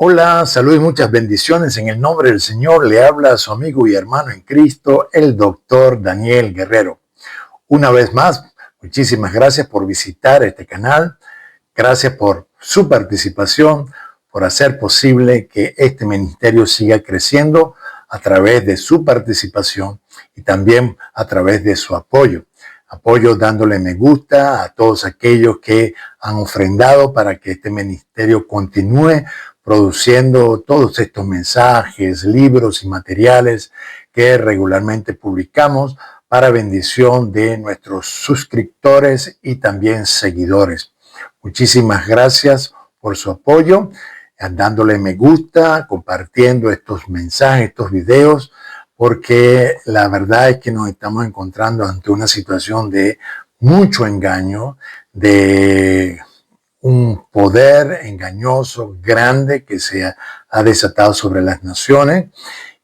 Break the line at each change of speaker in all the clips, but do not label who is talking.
Hola, salud y muchas bendiciones en el nombre del Señor. Le habla su amigo y hermano en Cristo, el doctor Daniel Guerrero. Una vez más, muchísimas gracias por visitar este canal. Gracias por su participación, por hacer posible que este ministerio siga creciendo a través de su participación y también a través de su apoyo. Apoyo dándole me gusta a todos aquellos que han ofrendado para que este ministerio continúe produciendo todos estos mensajes, libros y materiales que regularmente publicamos para bendición de nuestros suscriptores y también seguidores. Muchísimas gracias por su apoyo, dándole me gusta, compartiendo estos mensajes, estos videos, porque la verdad es que nos estamos encontrando ante una situación de mucho engaño, de un poder engañoso grande que se ha desatado sobre las naciones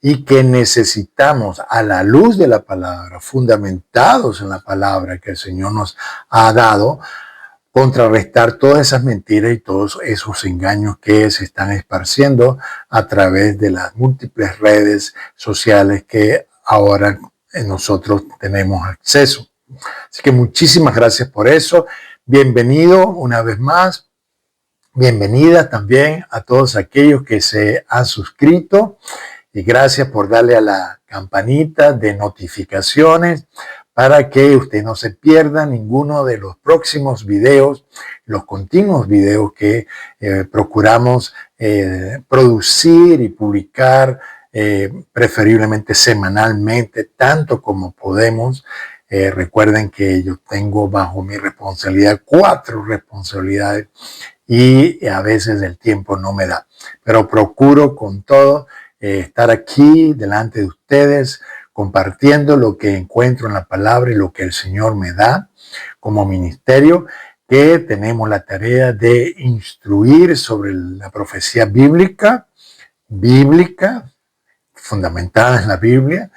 y que necesitamos, a la luz de la palabra, fundamentados en la palabra que el Señor nos ha dado, contrarrestar todas esas mentiras y todos esos engaños que se están esparciendo a través de las múltiples redes sociales que ahora nosotros tenemos acceso. Así que muchísimas gracias por eso. Bienvenido una vez más. Bienvenida también a todos aquellos que se han suscrito y gracias por darle a la campanita de notificaciones para que usted no se pierda ninguno de los próximos videos, los continuos videos que procuramos producir y publicar preferiblemente semanalmente, tanto como podemos. Recuerden que yo tengo bajo mi responsabilidad 4 responsabilidades y a veces el tiempo no me da, pero procuro con todo estar aquí delante de ustedes compartiendo lo que encuentro en la palabra y lo que el Señor me da como ministerio, que tenemos la tarea de instruir sobre la profecía bíblica, fundamentada en la Biblia,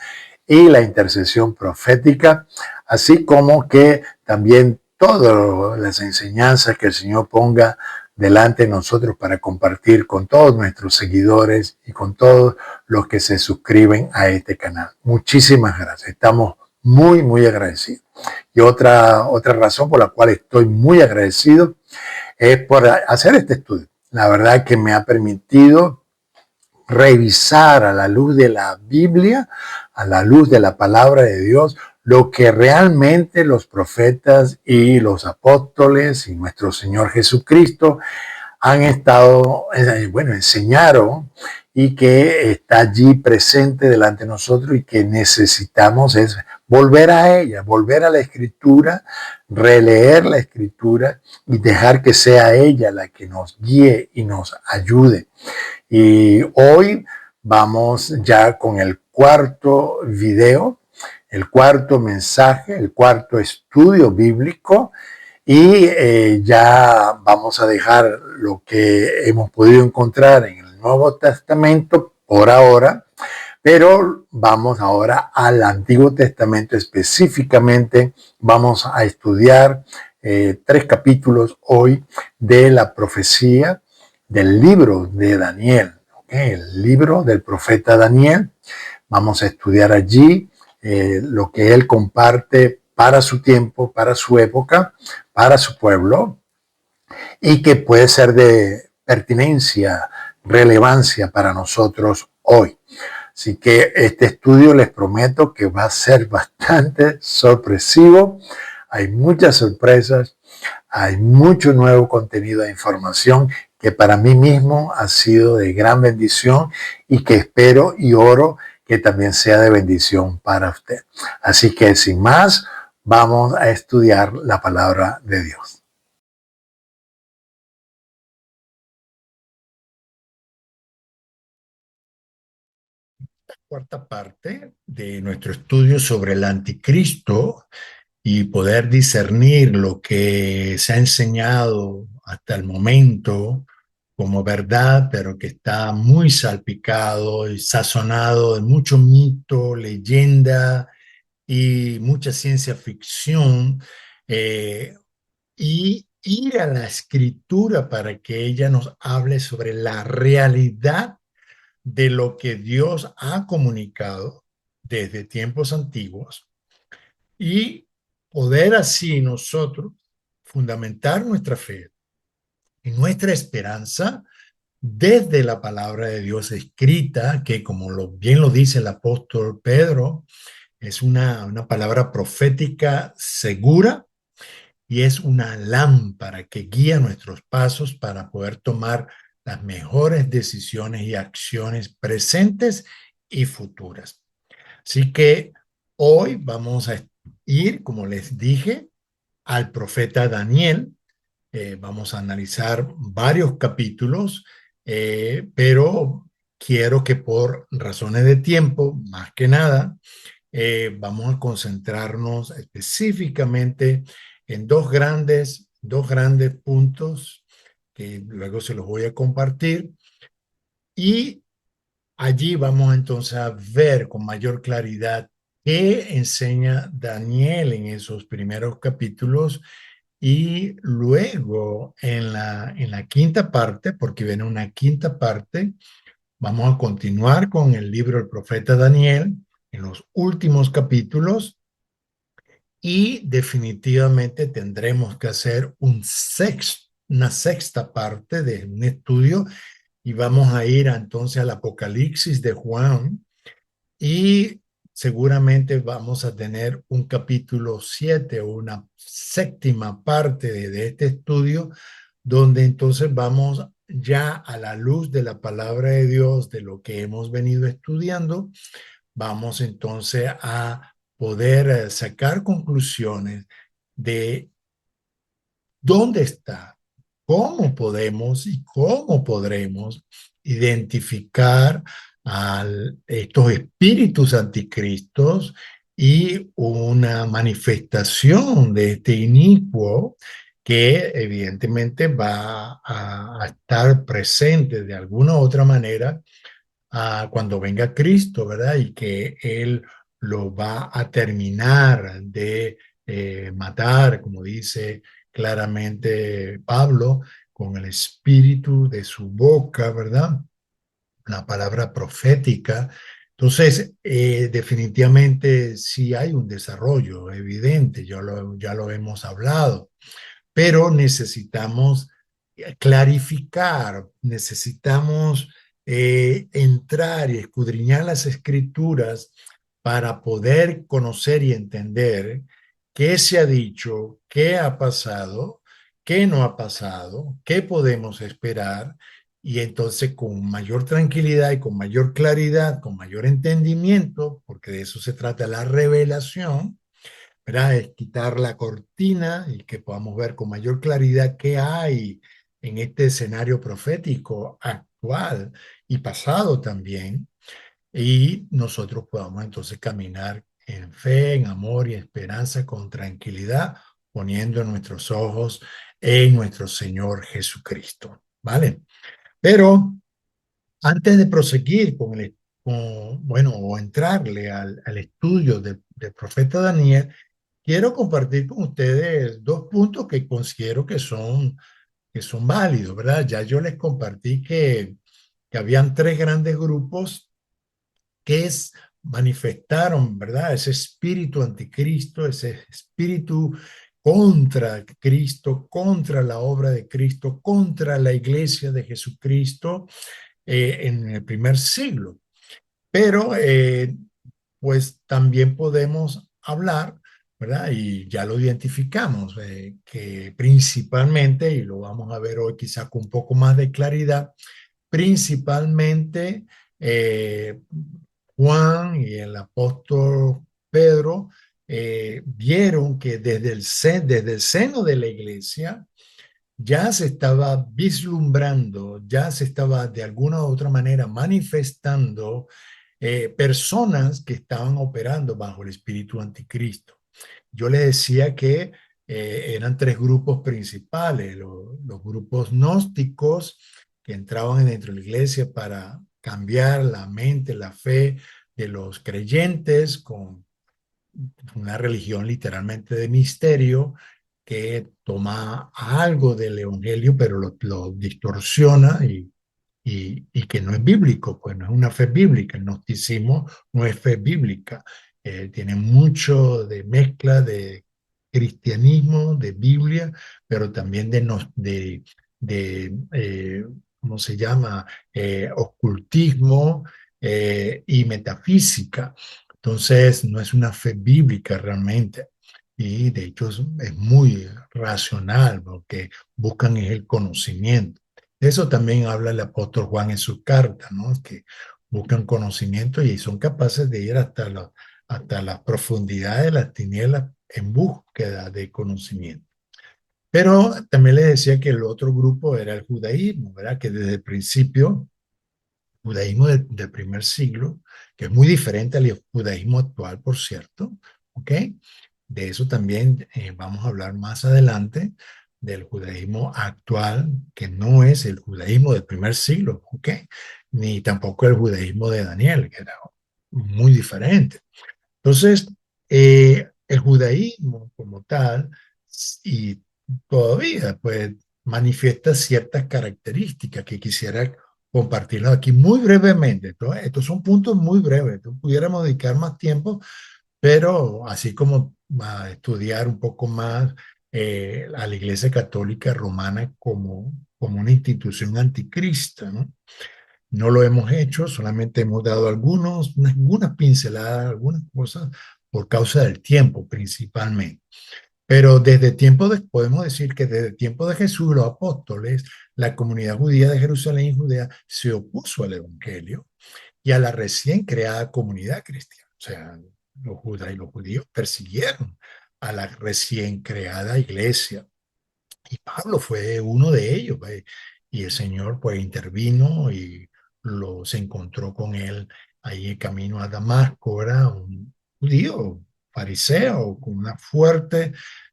y la intercesión profética, así como que también todas las enseñanzas que el Señor ponga delante de nosotros para compartir con todos nuestros seguidores y con todos los que se suscriben a este canal. Muchísimas gracias. Estamos muy, muy agradecidos. Y otra razón por la cual estoy muy agradecido es por hacer este estudio. La verdad que me ha permitido revisar a la luz de la Biblia, a la luz de la palabra de Dios, lo que realmente los profetas y los apóstoles y nuestro Señor Jesucristo han estado, enseñaron y que está allí presente delante de nosotros y que necesitamos es volver a ella, volver a la Escritura, releer la Escritura y dejar que sea ella la que nos guíe y nos ayude. Y hoy vamos ya con el cuarto video, el cuarto mensaje, el cuarto estudio bíblico y ya vamos a dejar lo que hemos podido encontrar en el Nuevo Testamento por ahora, pero vamos ahora al Antiguo Testamento específicamente. Vamos a estudiar 3 capítulos hoy de la profecía del libro de Daniel, el libro del profeta Daniel. Vamos a estudiar allí lo que él comparte para su tiempo, para su época, para su pueblo, y que puede ser de pertinencia, relevancia para nosotros hoy. Así que este estudio les prometo que va a ser bastante sorpresivo. Hay muchas sorpresas, hay mucho nuevo contenido de información que para mí mismo ha sido de gran bendición y que espero y oro que también sea de bendición para usted. Así que sin más, vamos a estudiar la palabra de Dios. Cuarta parte de nuestro estudio sobre el anticristo y poder discernir lo que se ha enseñado hasta el momento como verdad, pero que está muy salpicado y sazonado de mucho mito, leyenda y mucha ciencia ficción, y
ir a la escritura para que ella nos hable sobre la realidad de lo que Dios ha comunicado desde tiempos antiguos y poder así nosotros fundamentar nuestra fe y nuestra esperanza desde la palabra de Dios escrita, que como bien lo dice el apóstol Pedro, es una palabra profética segura y es una lámpara que guía nuestros pasos para poder tomar las mejores decisiones y acciones presentes y futuras. Así que hoy vamos a ir, como les dije, al profeta Daniel. Vamos a analizar varios capítulos, pero quiero que por razones de tiempo, más que nada, vamos a concentrarnos específicamente en dos grandes puntos que luego se los voy a compartir y allí vamos entonces a ver con mayor claridad qué enseña Daniel en esos primeros capítulos y luego en la quinta parte, porque viene una quinta parte, vamos a continuar con el libro del profeta Daniel en los últimos capítulos y definitivamente tendremos que hacer una sexta parte de un estudio y vamos a ir entonces al Apocalipsis de Juan y seguramente vamos a tener un capítulo 7 o una séptima parte de este estudio donde entonces vamos ya a la luz de la palabra de Dios, de lo que hemos venido estudiando, vamos entonces a poder sacar conclusiones de dónde está, cómo podemos y cómo podremos identificar a estos espíritus anticristos y una manifestación de este inicuo que evidentemente va a estar presente de alguna u otra manera cuando venga Cristo, ¿verdad? Y que Él lo va a terminar de matar, como dice claramente Pablo, con el espíritu de su boca, ¿verdad? La palabra profética. Entonces, definitivamente sí hay un desarrollo evidente, ya lo hemos hablado, pero necesitamos clarificar, necesitamos entrar y escudriñar las escrituras para poder conocer y entender qué se ha dicho, qué ha pasado, qué no ha pasado, qué podemos esperar. Y entonces con mayor tranquilidad y con mayor claridad, con mayor entendimiento, porque de eso se trata la revelación, ¿verdad? Es quitar la cortina y que podamos ver con mayor claridad qué hay en este escenario profético actual y pasado también, y nosotros podamos entonces caminar en fe, en amor y esperanza con tranquilidad, poniendo nuestros ojos en nuestro Señor Jesucristo, ¿vale? Pero antes de proseguir bueno, o entrarle al estudio del profeta Daniel, quiero compartir con ustedes dos puntos que considero que son válidos, ¿verdad? Ya yo les compartí que habían tres grandes grupos manifestaron, ¿verdad? Ese espíritu anticristo, ese espíritu contra Cristo, contra la obra de Cristo, contra la iglesia de Jesucristo en el primer siglo. Pero pues también podemos hablar, ¿verdad? Y ya lo identificamos, que principalmente, y lo vamos a ver hoy quizá con un poco más de claridad, principalmente eh, Juan y el apóstol Pedro vieron que desde el seno de la iglesia ya se estaba vislumbrando, ya se estaba de alguna u otra manera manifestando personas que estaban operando bajo el espíritu anticristo. Yo le decía que eran tres grupos principales, los grupos gnósticos que entraban dentro de la iglesia para cambiar la mente, la fe de los creyentes con una religión literalmente de misterio, que toma algo del Evangelio, pero lo distorsiona y que no es bíblico, pues no es una fe bíblica. El gnosticismo no es fe bíblica. Tiene mucho de mezcla de cristianismo, de Biblia, pero también de ¿cómo se llama? Ocultismo y metafísica. Entonces, no es una fe bíblica realmente. Y de hecho es muy racional, porque buscan es el conocimiento. De eso también habla el apóstol Juan en sus cartas, ¿no? Que buscan conocimiento y son capaces de ir hasta la profundidad de las tinieblas en búsqueda de conocimiento. Pero también le decía que el otro grupo era el judaísmo, ¿verdad? Que desde el principio, judaísmo del primer siglo, que es muy diferente al judaísmo actual, por cierto, ¿ok? De eso también vamos a hablar más adelante, del judaísmo actual, que no es el judaísmo del primer siglo, ¿ok? Ni tampoco el judaísmo de Daniel, que era muy diferente. Entonces, el judaísmo como tal, y todavía, pues, manifiesta ciertas características que quisiera compartirlas aquí muy brevemente. Estos son puntos muy breves. Pudiéramos dedicar más tiempo, pero así como a estudiar un poco más a la Iglesia Católica Romana como una institución anticrista, ¿no? No lo hemos hecho, solamente hemos dado algunas pinceladas, algunas cosas por causa del tiempo principalmente. Pero podemos decir que desde el tiempo de Jesús, los apóstoles, la comunidad judía de Jerusalén y Judea se opuso al Evangelio y a la recién creada comunidad cristiana. O sea, los judíos y los judíos persiguieron a la recién creada iglesia. Y Pablo fue uno de ellos, pues, y el Señor pues intervino y se encontró con él ahí en camino a Damasco. Era un judío, fariseo, con una fuerte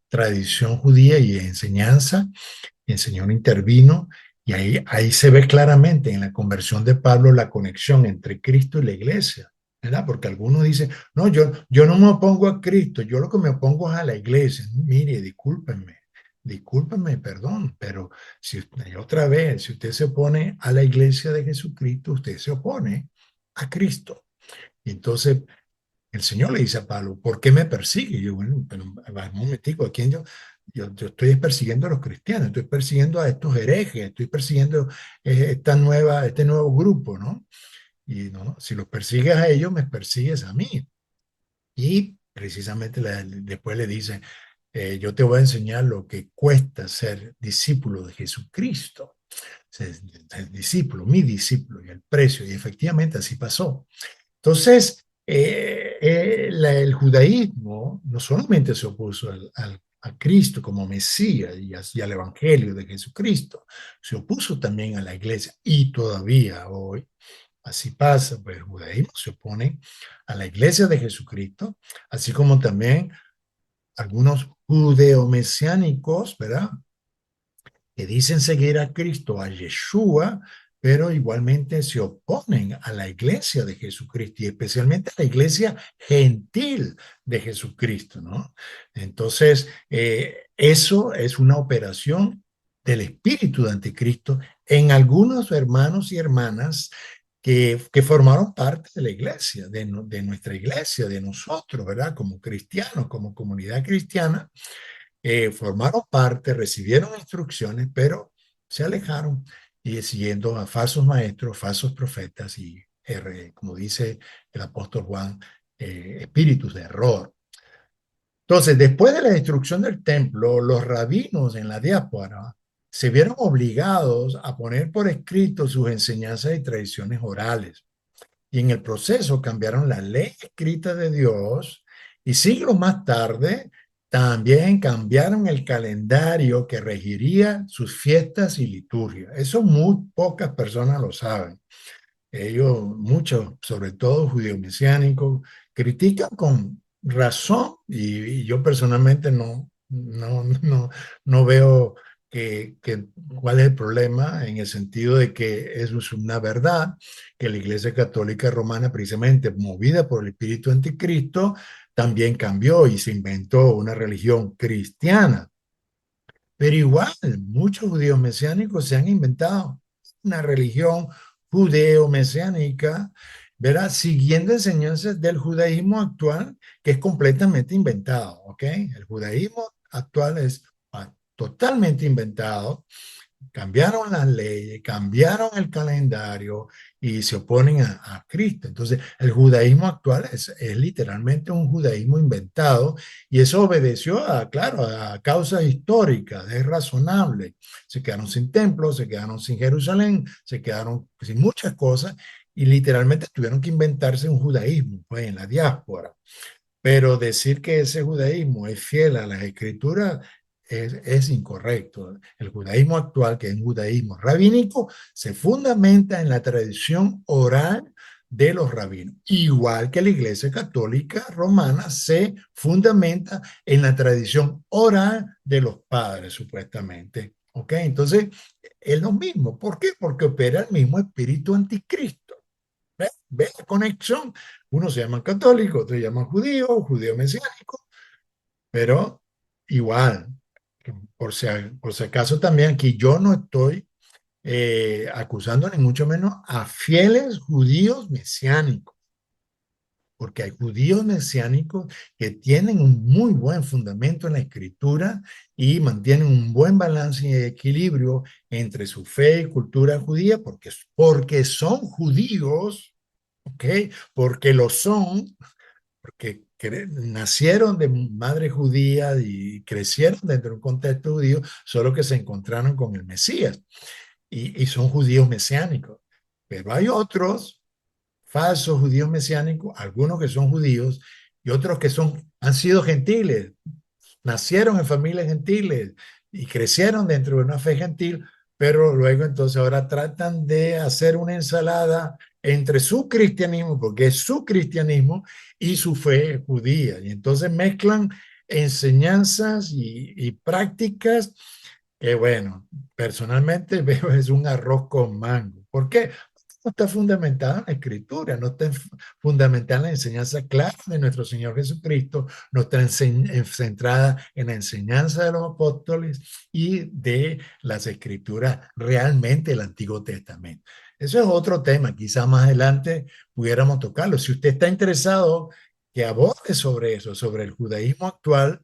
tradición judía y enseñanza, y el Señor intervino, y ahí se ve claramente en la conversión de Pablo la conexión entre Cristo y la iglesia, ¿verdad? Porque algunos dicen, no, yo no me opongo a Cristo, yo lo que me opongo es a la iglesia. Mire, discúlpenme, perdón, pero otra vez, si usted se opone a la iglesia de Jesucristo, usted se opone a Cristo. Y entonces el Señor le dice a Pablo, ¿por qué me persigue? Y yo, bueno, pero un momentico, ¿a quién yo estoy persiguiendo a los cristianos, estoy persiguiendo a estos herejes, estoy persiguiendo este nuevo grupo, ¿no? Y no, si los persigues a ellos, me persigues a mí. Y precisamente después le dice, yo te voy a enseñar lo que cuesta ser discípulo de Jesucristo. Ser discípulo, mi discípulo, y el precio. Y efectivamente así pasó. Entonces, el judaísmo no solamente se opuso a Cristo como Mesías y al Evangelio de Jesucristo, se opuso también a la iglesia y todavía hoy, así pasa, pues el judaísmo se opone a la iglesia de Jesucristo, así como también algunos judeo-mesiánicos, ¿verdad? Que dicen seguir a Cristo, a Yeshua, pero igualmente se oponen a la iglesia de Jesucristo y especialmente a la iglesia gentil de Jesucristo, ¿no? Entonces, eso es una operación del espíritu de anticristo en algunos hermanos y hermanas que formaron parte de la iglesia, de nuestra iglesia, de nosotros, ¿verdad? Como cristianos, como comunidad cristiana, formaron parte, recibieron instrucciones, pero se alejaron y siguiendo a falsos maestros, falsos profetas y, como dice el apóstol Juan, espíritus de error. Entonces, después de la destrucción del templo, los rabinos en la diáspora se vieron obligados a poner por escrito sus enseñanzas y tradiciones orales. Y en el proceso cambiaron la ley escrita de Dios y siglos más tarde también cambiaron el calendario que regiría sus fiestas y liturgias. Eso muy pocas personas lo saben. Ellos, muchos, sobre todo judíos mesiánicos, critican con razón y yo personalmente no veo cuál es el problema en el sentido de que eso es una verdad, que la Iglesia Católica Romana, precisamente movida por el espíritu anticristo, también cambió y se inventó una religión cristiana. Pero igual, muchos judíos mesiánicos se han inventado una religión judeo-mesiánica, ¿verdad? Siguiendo enseñanzas del judaísmo actual, que es completamente inventado, ¿ok? El judaísmo actual es totalmente inventado. Cambiaron las leyes, cambiaron el calendario y se oponen a Cristo. Entonces, el judaísmo actual es literalmente un judaísmo inventado y eso obedeció a, claro, a causas históricas, es razonable. Se quedaron sin templo, se quedaron sin Jerusalén, se quedaron sin muchas cosas y literalmente tuvieron que inventarse un judaísmo, pues, en la diáspora. Pero decir que ese judaísmo es fiel a las escrituras es incorrecto. El judaísmo actual, que es un judaísmo rabínico, se fundamenta en la tradición oral de los rabinos, igual que la Iglesia Católica Romana se fundamenta en la tradición oral de los padres, supuestamente. ¿Ok? Entonces, es lo mismo. ¿Por qué? Porque opera el mismo espíritu anticristo. ¿Ves la conexión? Unos se llaman católicos, otros se llaman judíos, judío mesiánico, pero igual, por si acaso también aquí yo no estoy acusando ni mucho menos a fieles judíos mesiánicos, porque hay judíos mesiánicos que tienen un muy buen fundamento en la escritura y mantienen un buen balance y equilibrio entre su fe y cultura judía, porque son judíos, ¿ok? Porque lo son, porque nacieron de madre judía y crecieron dentro de un contexto judío, solo que se encontraron con el Mesías y son judíos mesiánicos. Pero hay otros falsos judíos mesiánicos, algunos que son judíos y otros que han sido gentiles, nacieron en familias gentiles y crecieron dentro de una fe gentil, pero luego entonces ahora tratan de hacer una ensalada entre su cristianismo, porque es su cristianismo, y su fe judía. Y entonces mezclan enseñanzas y prácticas que, bueno, personalmente veo es un arroz con mango. ¿Por qué? No está fundamentada en la escritura, no está fundamentada en la enseñanza clara de nuestro Señor Jesucristo, no está centrada en la enseñanza de los apóstoles y de las escrituras realmente del Antiguo Testamento. Eso es otro tema, quizás más adelante pudiéramos tocarlo. Si usted está interesado que aborde sobre eso, sobre el judaísmo actual,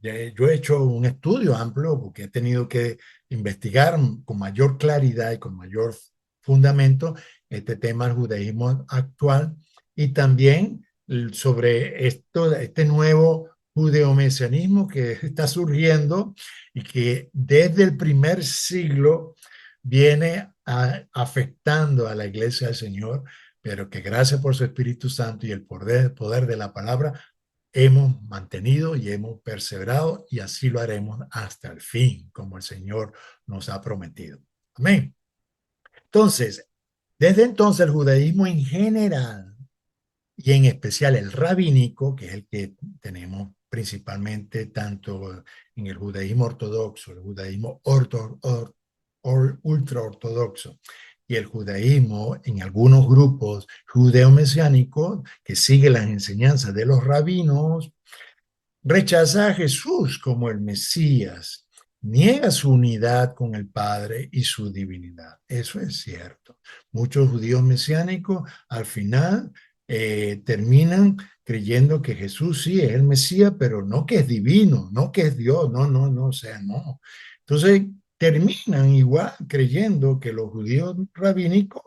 yo he hecho un estudio amplio porque he tenido que investigar con mayor claridad y con mayor fundamento este tema del judaísmo actual y también sobre este nuevo judeomesianismo que está surgiendo y que desde el primer siglo viene afectando a la iglesia del Señor, pero que gracias por su Espíritu Santo y el poder de la palabra hemos mantenido y hemos perseverado y así lo haremos hasta el fin, como el Señor nos ha prometido. Amén. Entonces, desde entonces el judaísmo en general y en especial el rabínico, que es el que tenemos principalmente tanto en el judaísmo ortodoxo, el judaísmo ultraortodoxo y el judaísmo en algunos grupos judeo-mesiánicos que siguen las enseñanzas de los rabinos, rechaza a Jesús como el Mesías, niega su unidad con el Padre y su divinidad. Eso es cierto. Muchos judíos mesiánicos al final terminan creyendo que Jesús sí es el Mesías, pero no que es divino, no que es Dios, no, o sea, no. Entonces terminan igual creyendo que los judíos rabínicos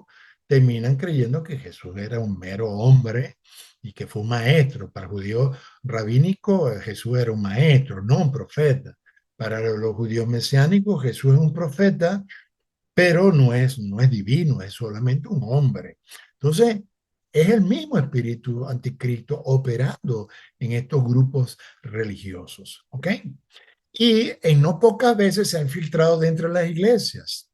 terminan creyendo que Jesús era un mero hombre y que fue un maestro. Para el judío rabínico, Jesús era un maestro, no un profeta. Para los judíos mesiánicos, Jesús es un profeta, pero no es divino, es solamente un hombre. Entonces, es el mismo espíritu anticristo operando en estos grupos religiosos, ¿ok? Y en no pocas veces se ha infiltrado dentro de las iglesias,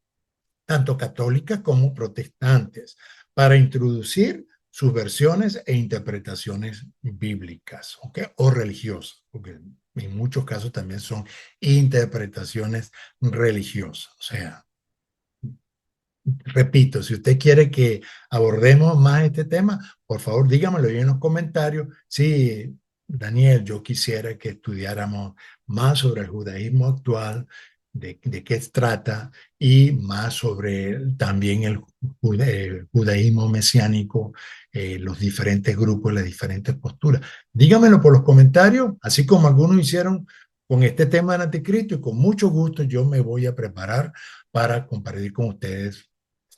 tanto católicas como protestantes, para introducir sus versiones e interpretaciones bíblicas, ¿ok? O religiosas, porque en muchos casos también son interpretaciones religiosas. O sea, repito, si usted quiere que abordemos más este tema, por favor dígamelo ahí en los comentarios. Sí, Daniel, yo quisiera que estudiáramos más sobre el judaísmo actual de qué trata y más sobre también el judaísmo mesiánico, los diferentes grupos, las diferentes posturas. Dígamelo por los comentarios, así como algunos hicieron con este tema del anticristo, y con mucho gusto yo me voy a preparar para compartir con ustedes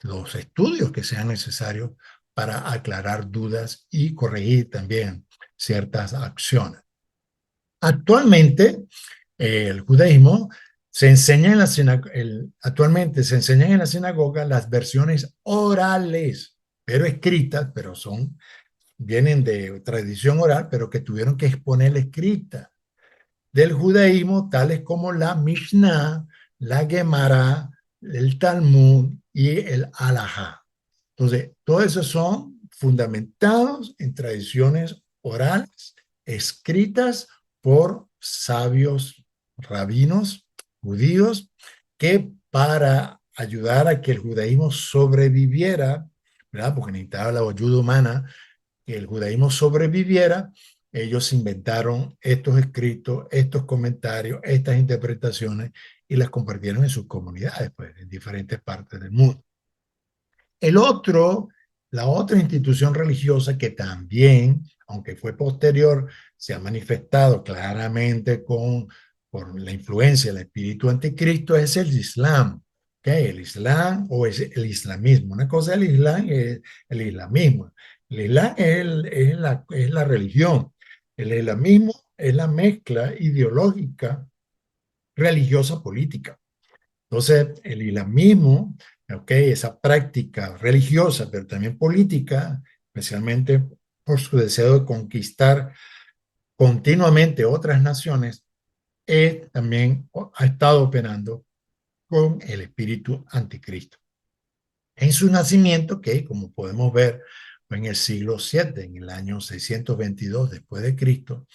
los estudios que sean necesarios para aclarar dudas y corregir también ciertas acciones. Actualmente, el judaísmo se enseña en actualmente se enseñan en la sinagoga las versiones orales, pero escritas, pero vienen de tradición oral, pero que tuvieron que exponer la escrita del judaísmo, tales como la Mishnah, la Gemara, el Talmud y el Halajá. Entonces, todos esos son fundamentados en tradiciones orales, escritas por sabios rabinos judíos, que para ayudar a que el judaísmo sobreviviera, ¿verdad? Porque necesitaba la ayuda humana, que el judaísmo sobreviviera, ellos inventaron estos escritos, estos comentarios, estas interpretaciones y las compartieron en sus comunidades, pues, en diferentes partes del mundo. El otro, la otra institución religiosa que también, aunque fue posterior, se ha manifestado claramente por la influencia del espíritu anticristo, es el Islam. ¿Okay? El Islam o es el islamismo. Una cosa es el Islam y es el islamismo. El Islam es la religión. El islamismo es la mezcla ideológica religiosa política. Entonces, el islamismo, okay, esa práctica religiosa, pero también política, especialmente por su deseo de conquistar continuamente otras naciones, también ha estado operando con el espíritu anticristo. En su nacimiento, que como podemos ver, fue en el siglo VII, en el año 622 después de Cristo,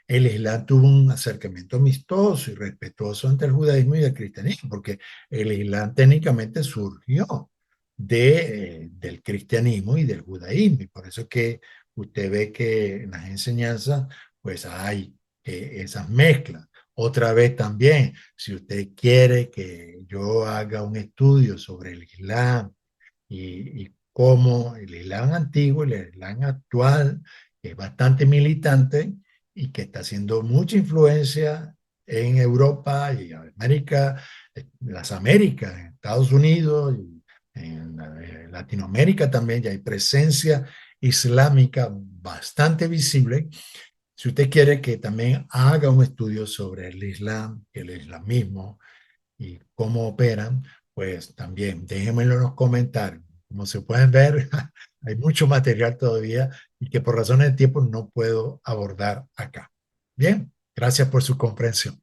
el Islam tuvo un acercamiento amistoso y respetuoso entre el judaísmo y el cristianismo, porque el Islam técnicamente surgió del cristianismo y del judaísmo, y por eso es que usted ve que en las enseñanzas pues hay esas mezclas. Otra vez también, si usted quiere que yo haga un estudio sobre el Islam y cómo el Islam antiguo y el Islam actual es bastante militante y que está haciendo mucha influencia en Europa y América, las Américas, en Estados Unidos y en Latinoamérica también ya hay presencia islámica bastante visible. Si usted quiere que también haga un estudio sobre el Islam, el islamismo y cómo operan, pues también déjenmelo en los comentarios. Como se pueden ver, hay mucho material todavía y que por razones de tiempo no puedo abordar acá. Bien, gracias por su comprensión.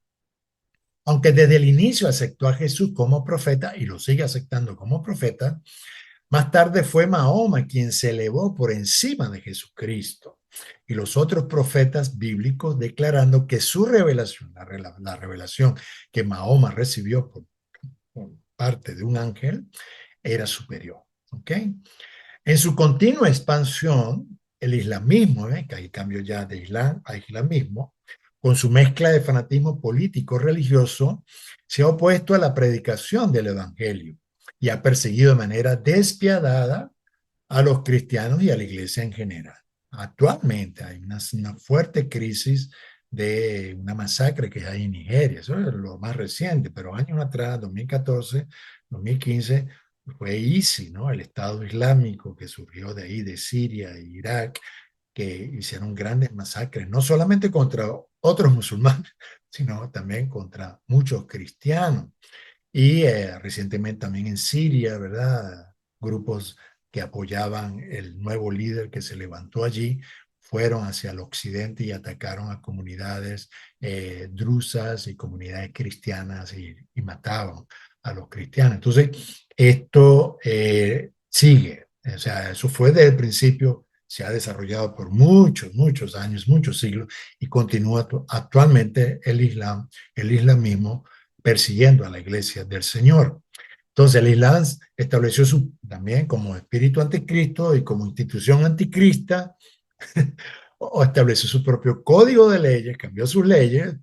Aunque desde el inicio aceptó a Jesús como profeta y lo sigue aceptando como profeta, más tarde fue Mahoma quien se elevó por encima de Jesucristo y los otros profetas bíblicos, declarando que su revelación, la revelación que Mahoma recibió por parte de un ángel, era superior. ¿Ok? En su continua expansión, el islamismo, que hay cambio ya de islam a islamismo, con su mezcla de fanatismo político religioso, se ha opuesto a la predicación del evangelio y ha perseguido de manera despiadada a los cristianos y a la iglesia en general. Actualmente hay una fuerte crisis de una masacre que hay en Nigeria, eso es lo más reciente, pero años atrás, 2014, 2015, fue ISIS, ¿no? El Estado Islámico que surgió de ahí, de Siria e Irak, que hicieron grandes masacres, no solamente contra otros musulmanes, sino también contra muchos cristianos. Y recientemente también en Siria, ¿verdad? Grupos que apoyaban el nuevo líder que se levantó allí fueron hacia el occidente y atacaron a comunidades drusas y comunidades cristianas y mataban a los cristianos. Entonces, esto sigue. O sea, eso fue desde el principio, se ha desarrollado por muchos, muchos años, muchos siglos y continúa actualmente el Islam, el islamismo persiguiendo a la iglesia del Señor. Entonces el Islam estableció también como espíritu anticristo y como institución anticrista, o estableció su propio código de leyes, cambió sus leyes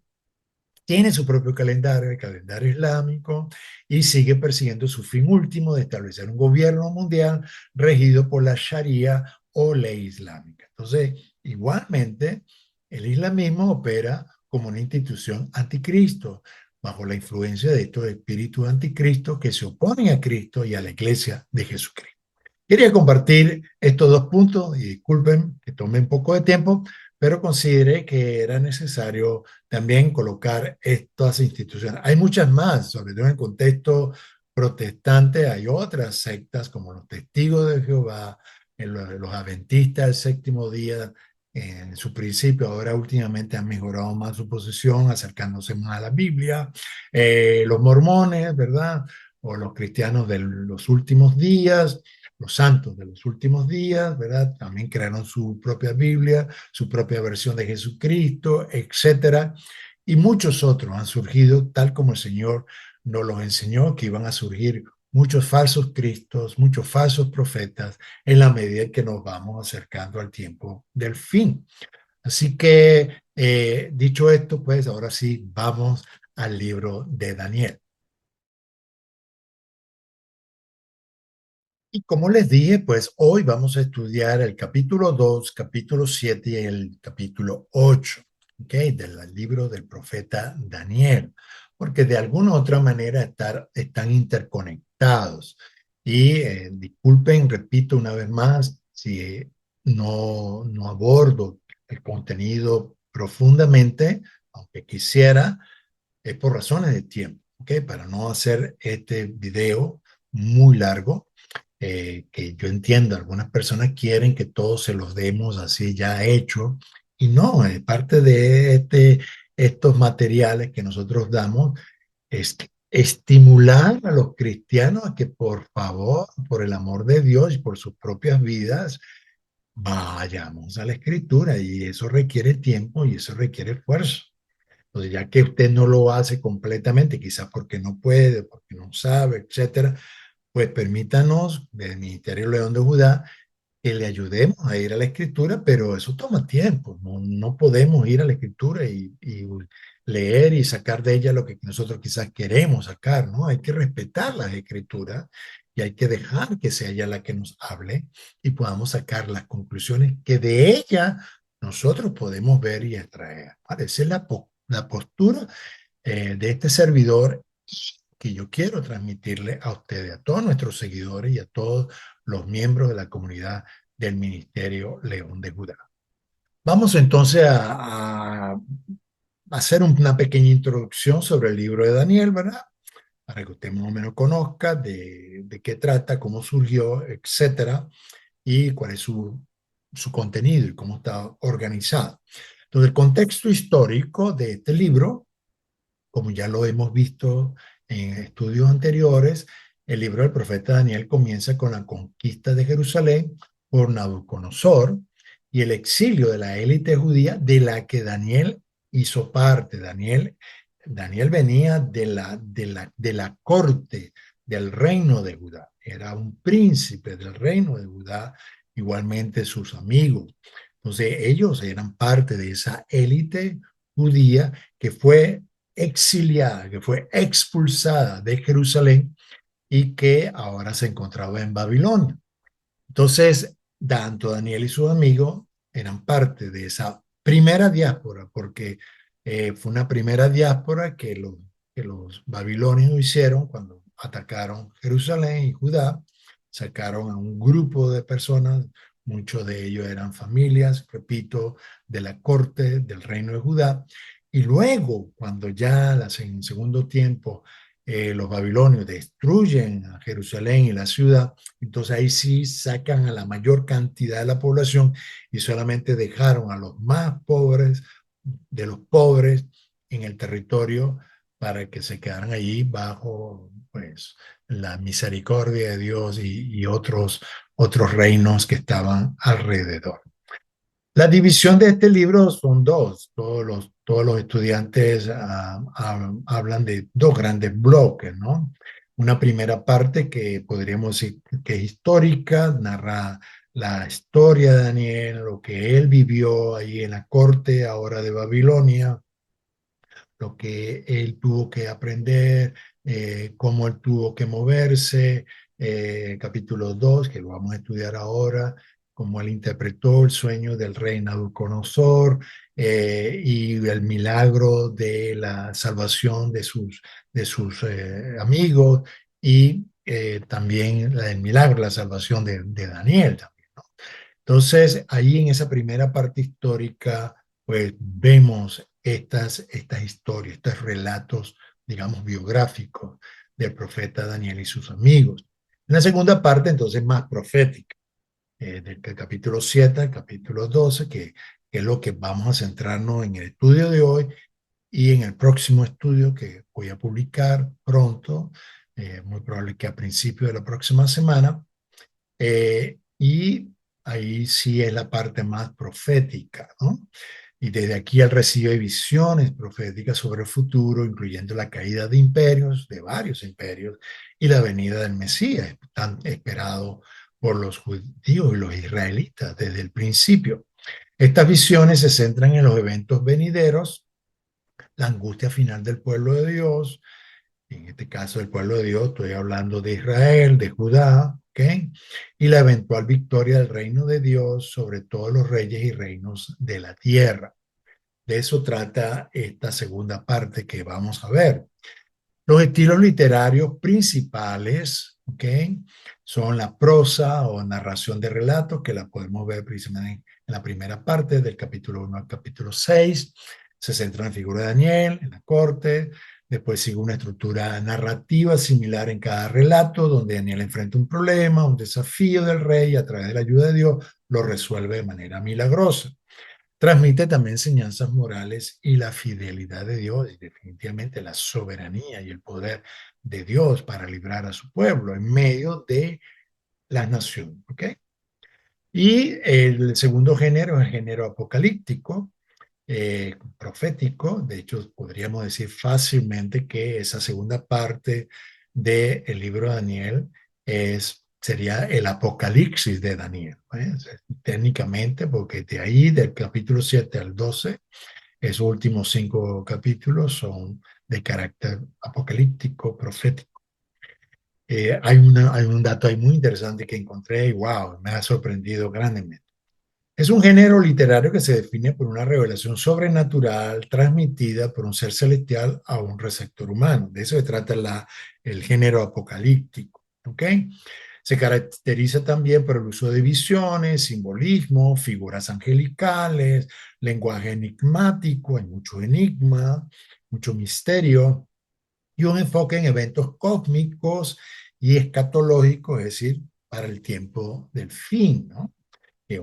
tiene su propio calendario, el calendario islámico, y sigue persiguiendo su fin último de establecer un gobierno mundial regido por la Sharia o ley islámica. Entonces, igualmente, el islamismo opera como una institución anticristo, bajo la influencia de estos espíritus anticristo que se oponen a Cristo y a la iglesia de Jesucristo. Quería compartir estos dos puntos y disculpen que tome un poco de tiempo, pero consideré que era necesario también colocar estas instituciones. Hay muchas más, sobre todo en el contexto protestante, hay otras sectas como los Testigos de Jehová, los Adventistas del Séptimo Día, en su principio, ahora últimamente han mejorado más su posición, acercándose más a la Biblia, los mormones, ¿verdad? O los cristianos de los últimos días, los santos de los últimos días, ¿verdad? También crearon su propia Biblia, su propia versión de Jesucristo, etcétera. Y muchos otros han surgido, tal como el Señor nos los enseñó, que iban a surgir muchos falsos cristos, muchos falsos profetas, en la medida en que nos vamos acercando al tiempo del fin. Así que, dicho esto, pues ahora sí vamos al libro de Daniel. Y como les dije, pues hoy vamos a estudiar el capítulo 2, capítulo 7 y el capítulo 8, ¿ok? Del libro del profeta Daniel, porque de alguna u otra manera están interconectados. Y disculpen, repito una vez más, si no abordo el contenido profundamente, aunque quisiera, es por razones de tiempo, ¿ok? Para no hacer este video muy largo, que yo entiendo, algunas personas quieren que todos se los demos así ya hecho, y no, parte de estos materiales que nosotros damos es estimular a los cristianos a que por favor, por el amor de Dios y por sus propias vidas, vayamos a la escritura, y eso requiere tiempo y eso requiere esfuerzo. Entonces, ya que usted no lo hace completamente, quizás porque no puede, porque no sabe, etcétera, pues permítanos, del Ministerio León de Judá, que le ayudemos a ir a la escritura, pero eso toma tiempo. No podemos ir a la escritura y leer y sacar de ella lo que nosotros quizás queremos sacar, ¿no? Hay que respetar las escrituras y hay que dejar que sea ella la que nos hable y podamos sacar las conclusiones que de ella nosotros podemos ver y extraer. ¿Vale? Esa es la postura de este servidor que yo quiero transmitirle a ustedes, a todos nuestros seguidores y a todos los miembros de la comunidad del Ministerio León de Judá. Vamos entonces a hacer una pequeña introducción sobre el libro de Daniel, ¿verdad? Para que usted más o menos conozca de qué trata, cómo surgió, etcétera, y cuál es su contenido y cómo está organizado. Entonces, el contexto histórico de este libro, como ya lo hemos visto en estudios anteriores, el libro del profeta Daniel comienza con la conquista de Jerusalén por Nabucodonosor y el exilio de la élite judía de la que Daniel hizo parte. Daniel venía de la corte del reino de Judá. Era un príncipe del reino de Judá, igualmente sus amigos. Entonces ellos eran parte de esa élite judía que fue exiliada, que fue expulsada de Jerusalén y que ahora se encontraba en Babilonia. Entonces, tanto Daniel y sus amigos eran parte de esa primera diáspora, porque fue una primera diáspora que los babilonios hicieron cuando atacaron Jerusalén y Judá. Sacaron a un grupo de personas, muchos de ellos eran familias, repito, de la corte del reino de Judá. Y luego, cuando ya en segundo tiempo los babilonios destruyen a Jerusalén y la ciudad, entonces ahí sí sacan a la mayor cantidad de la población y solamente dejaron a los más pobres de los pobres en el territorio para que se quedaran allí bajo, pues, la misericordia de Dios y otros reinos que estaban alrededor. La división de este libro son dos. Todos los estudiantes hablan de dos grandes bloques, ¿no? Una primera parte que podríamos decir que es histórica, narra la historia de Daniel, lo que él vivió ahí en la corte ahora de Babilonia, lo que él tuvo que aprender, cómo él tuvo que moverse. Capítulo 2 que lo vamos a estudiar ahora, cómo él interpretó el sueño del rey Nabucodonosor, y el milagro de la salvación de sus amigos, y también el milagro, la salvación de Daniel también, ¿no? Entonces, ahí en esa primera parte histórica, pues vemos estas historias, estos relatos, digamos, biográficos del profeta Daniel y sus amigos. En la segunda parte, entonces, más profética, del capítulo 7 al capítulo 12, que es lo que vamos a centrarnos en el estudio de hoy y en el próximo estudio que voy a publicar pronto, muy probable que a principios de la próxima semana. Y ahí sí es la parte más profética, ¿no? Y desde aquí él recibe visiones proféticas sobre el futuro, incluyendo la caída de imperios, de varios imperios, y la venida del Mesías, tan esperado por los judíos y los israelitas desde el principio. Estas visiones se centran en los eventos venideros, la angustia final del pueblo de Dios, en este caso del pueblo de Dios, estoy hablando de Israel, de Judá, ¿ok? Y la eventual victoria del reino de Dios sobre todos los reyes y reinos de la tierra. De eso trata esta segunda parte que vamos a ver. Los estilos literarios principales, ¿ok? Son la prosa o narración de relatos, que la podemos ver precisamente en la primera parte, del capítulo 1 al capítulo 6. Se centra en la figura de Daniel, en la corte. Después sigue una estructura narrativa similar en cada relato, donde Daniel enfrenta un problema, un desafío del rey, y a través de la ayuda de Dios lo resuelve de manera milagrosa. Transmite también enseñanzas morales y la fidelidad de Dios, y definitivamente la soberanía y el poder de Dios para librar a su pueblo en medio de las naciones, ¿ok? Y el segundo género es el género apocalíptico, profético. De hecho, podríamos decir fácilmente que esa segunda parte del libro de Daniel sería el Apocalipsis de Daniel, ¿eh? Técnicamente, porque de ahí, del capítulo 7 al 12, esos últimos 5 capítulos son de carácter apocalíptico, profético. Hay un dato ahí muy interesante que encontré y wow, me ha sorprendido grandemente. Es un género literario que se define por una revelación sobrenatural transmitida por un ser celestial a un receptor humano. De eso se trata el género apocalíptico. ¿Ok? Se caracteriza también por el uso de visiones, simbolismo, figuras angelicales, lenguaje enigmático, hay mucho enigma, mucho misterio, y un enfoque en eventos cósmicos y escatológicos, es decir, para el tiempo del fin, ¿no? Que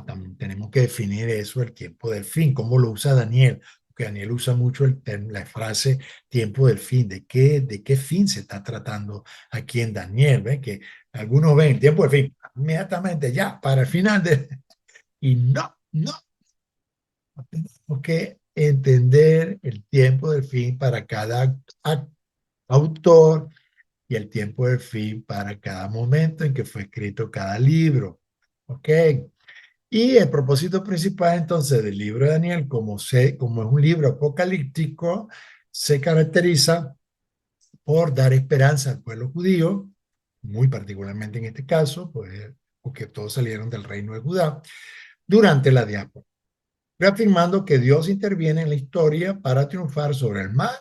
también tenemos que definir eso, el tiempo del fin, cómo lo usa Daniel, porque Daniel usa mucho la frase tiempo del fin, de qué fin se está tratando aquí en Daniel, ¿ven? Que algunos ven el tiempo del fin, inmediatamente ya, para el final y no, no, tenemos que entender el tiempo del fin para cada autor y el tiempo del fin para cada momento en que fue escrito cada libro, ¿ok? Y el propósito principal entonces del libro de Daniel, como es un libro apocalíptico, se caracteriza por dar esperanza al pueblo judío, muy particularmente en este caso, pues, porque todos salieron del reino de Judá, durante la diáspora, reafirmando que Dios interviene en la historia para triunfar sobre el mal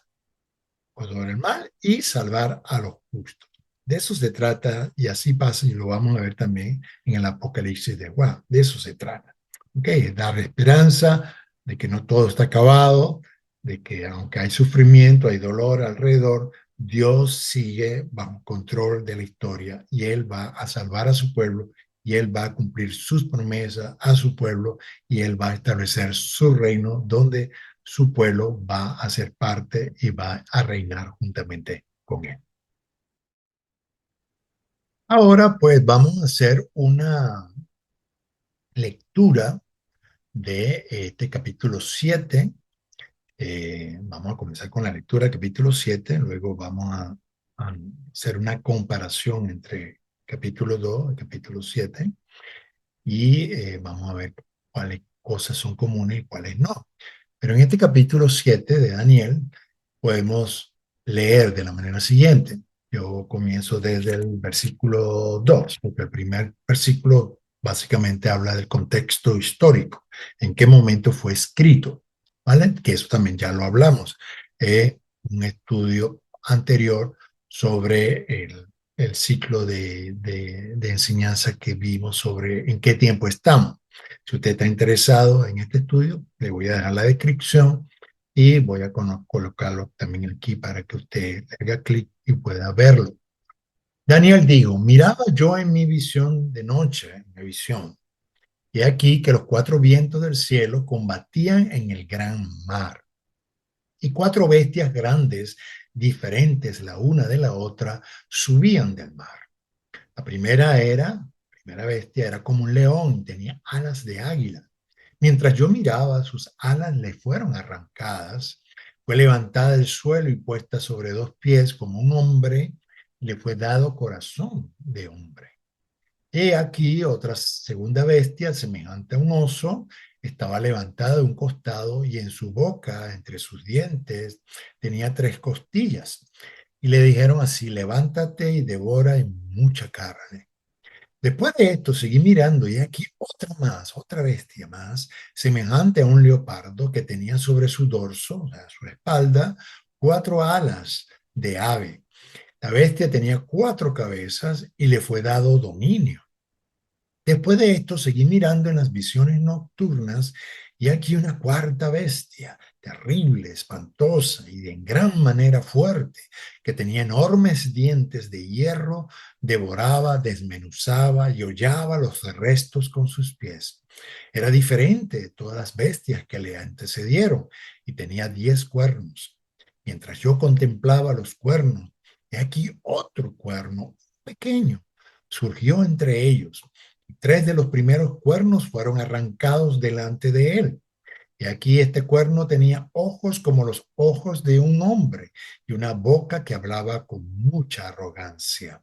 y salvar a los justos. De eso se trata, y así pasa, y lo vamos a ver también en el Apocalipsis de Juan. De eso se trata. ¿Ok? Dar esperanza de que no todo está acabado, de que aunque hay sufrimiento, hay dolor alrededor, Dios sigue bajo control de la historia y Él va a salvar a su pueblo y Él va a cumplir sus promesas a su pueblo y Él va a establecer su reino donde su pueblo va a ser parte y va a reinar juntamente con Él. Ahora pues vamos a hacer una lectura de este capítulo 7. Vamos a comenzar con la lectura del capítulo 7, luego vamos a hacer una comparación entre capítulo 2 y capítulo 7 y vamos a ver cuáles cosas son comunes y cuáles no. Pero en este capítulo 7 de Daniel podemos leer de la manera siguiente. Yo comienzo desde el versículo 2, porque el primer versículo básicamente habla del contexto histórico, en qué momento fue escrito, ¿vale? Que eso también ya lo hablamos. Un estudio anterior sobre el ciclo de enseñanza que vimos sobre en qué tiempo estamos. Si usted está interesado en este estudio, le voy a dejar la descripción y voy a colocarlo también aquí para que usted le haga clic y pueda verlo. Daniel dijo, miraba yo en mi visión de noche, en mi visión, y aquí que los cuatro vientos del cielo combatían en el gran mar, y cuatro bestias grandes, diferentes la una de la otra, subían del mar. La primera bestia era como un león, tenía alas de águila. Mientras yo miraba, sus alas le fueron arrancadas, fue levantada del suelo y puesta sobre dos pies como un hombre, le fue dado corazón de hombre. He aquí otra segunda bestia, semejante a un oso, estaba levantada de un costado y en su boca, entre sus dientes, tenía tres costillas. Y le dijeron así, levántate y devora mucha carne. Después de esto seguí mirando y aquí otra más, otra bestia más, semejante a un leopardo que tenía sobre su dorso, o sea, su espalda, cuatro alas de ave. La bestia tenía cuatro cabezas y le fue dado dominio. Después de esto seguí mirando en las visiones nocturnas y aquí una cuarta bestia, terrible, espantosa y de en gran manera fuerte, que tenía enormes dientes de hierro, devoraba, desmenuzaba y hollaba los restos con sus pies. Era diferente de todas las bestias que le antecedieron y tenía 10 cuernos. Mientras yo contemplaba los cuernos, he aquí otro cuerno pequeño surgió entre ellos. Tres de los primeros cuernos fueron arrancados delante de él. Y aquí este cuerno tenía ojos como los ojos de un hombre y una boca que hablaba con mucha arrogancia.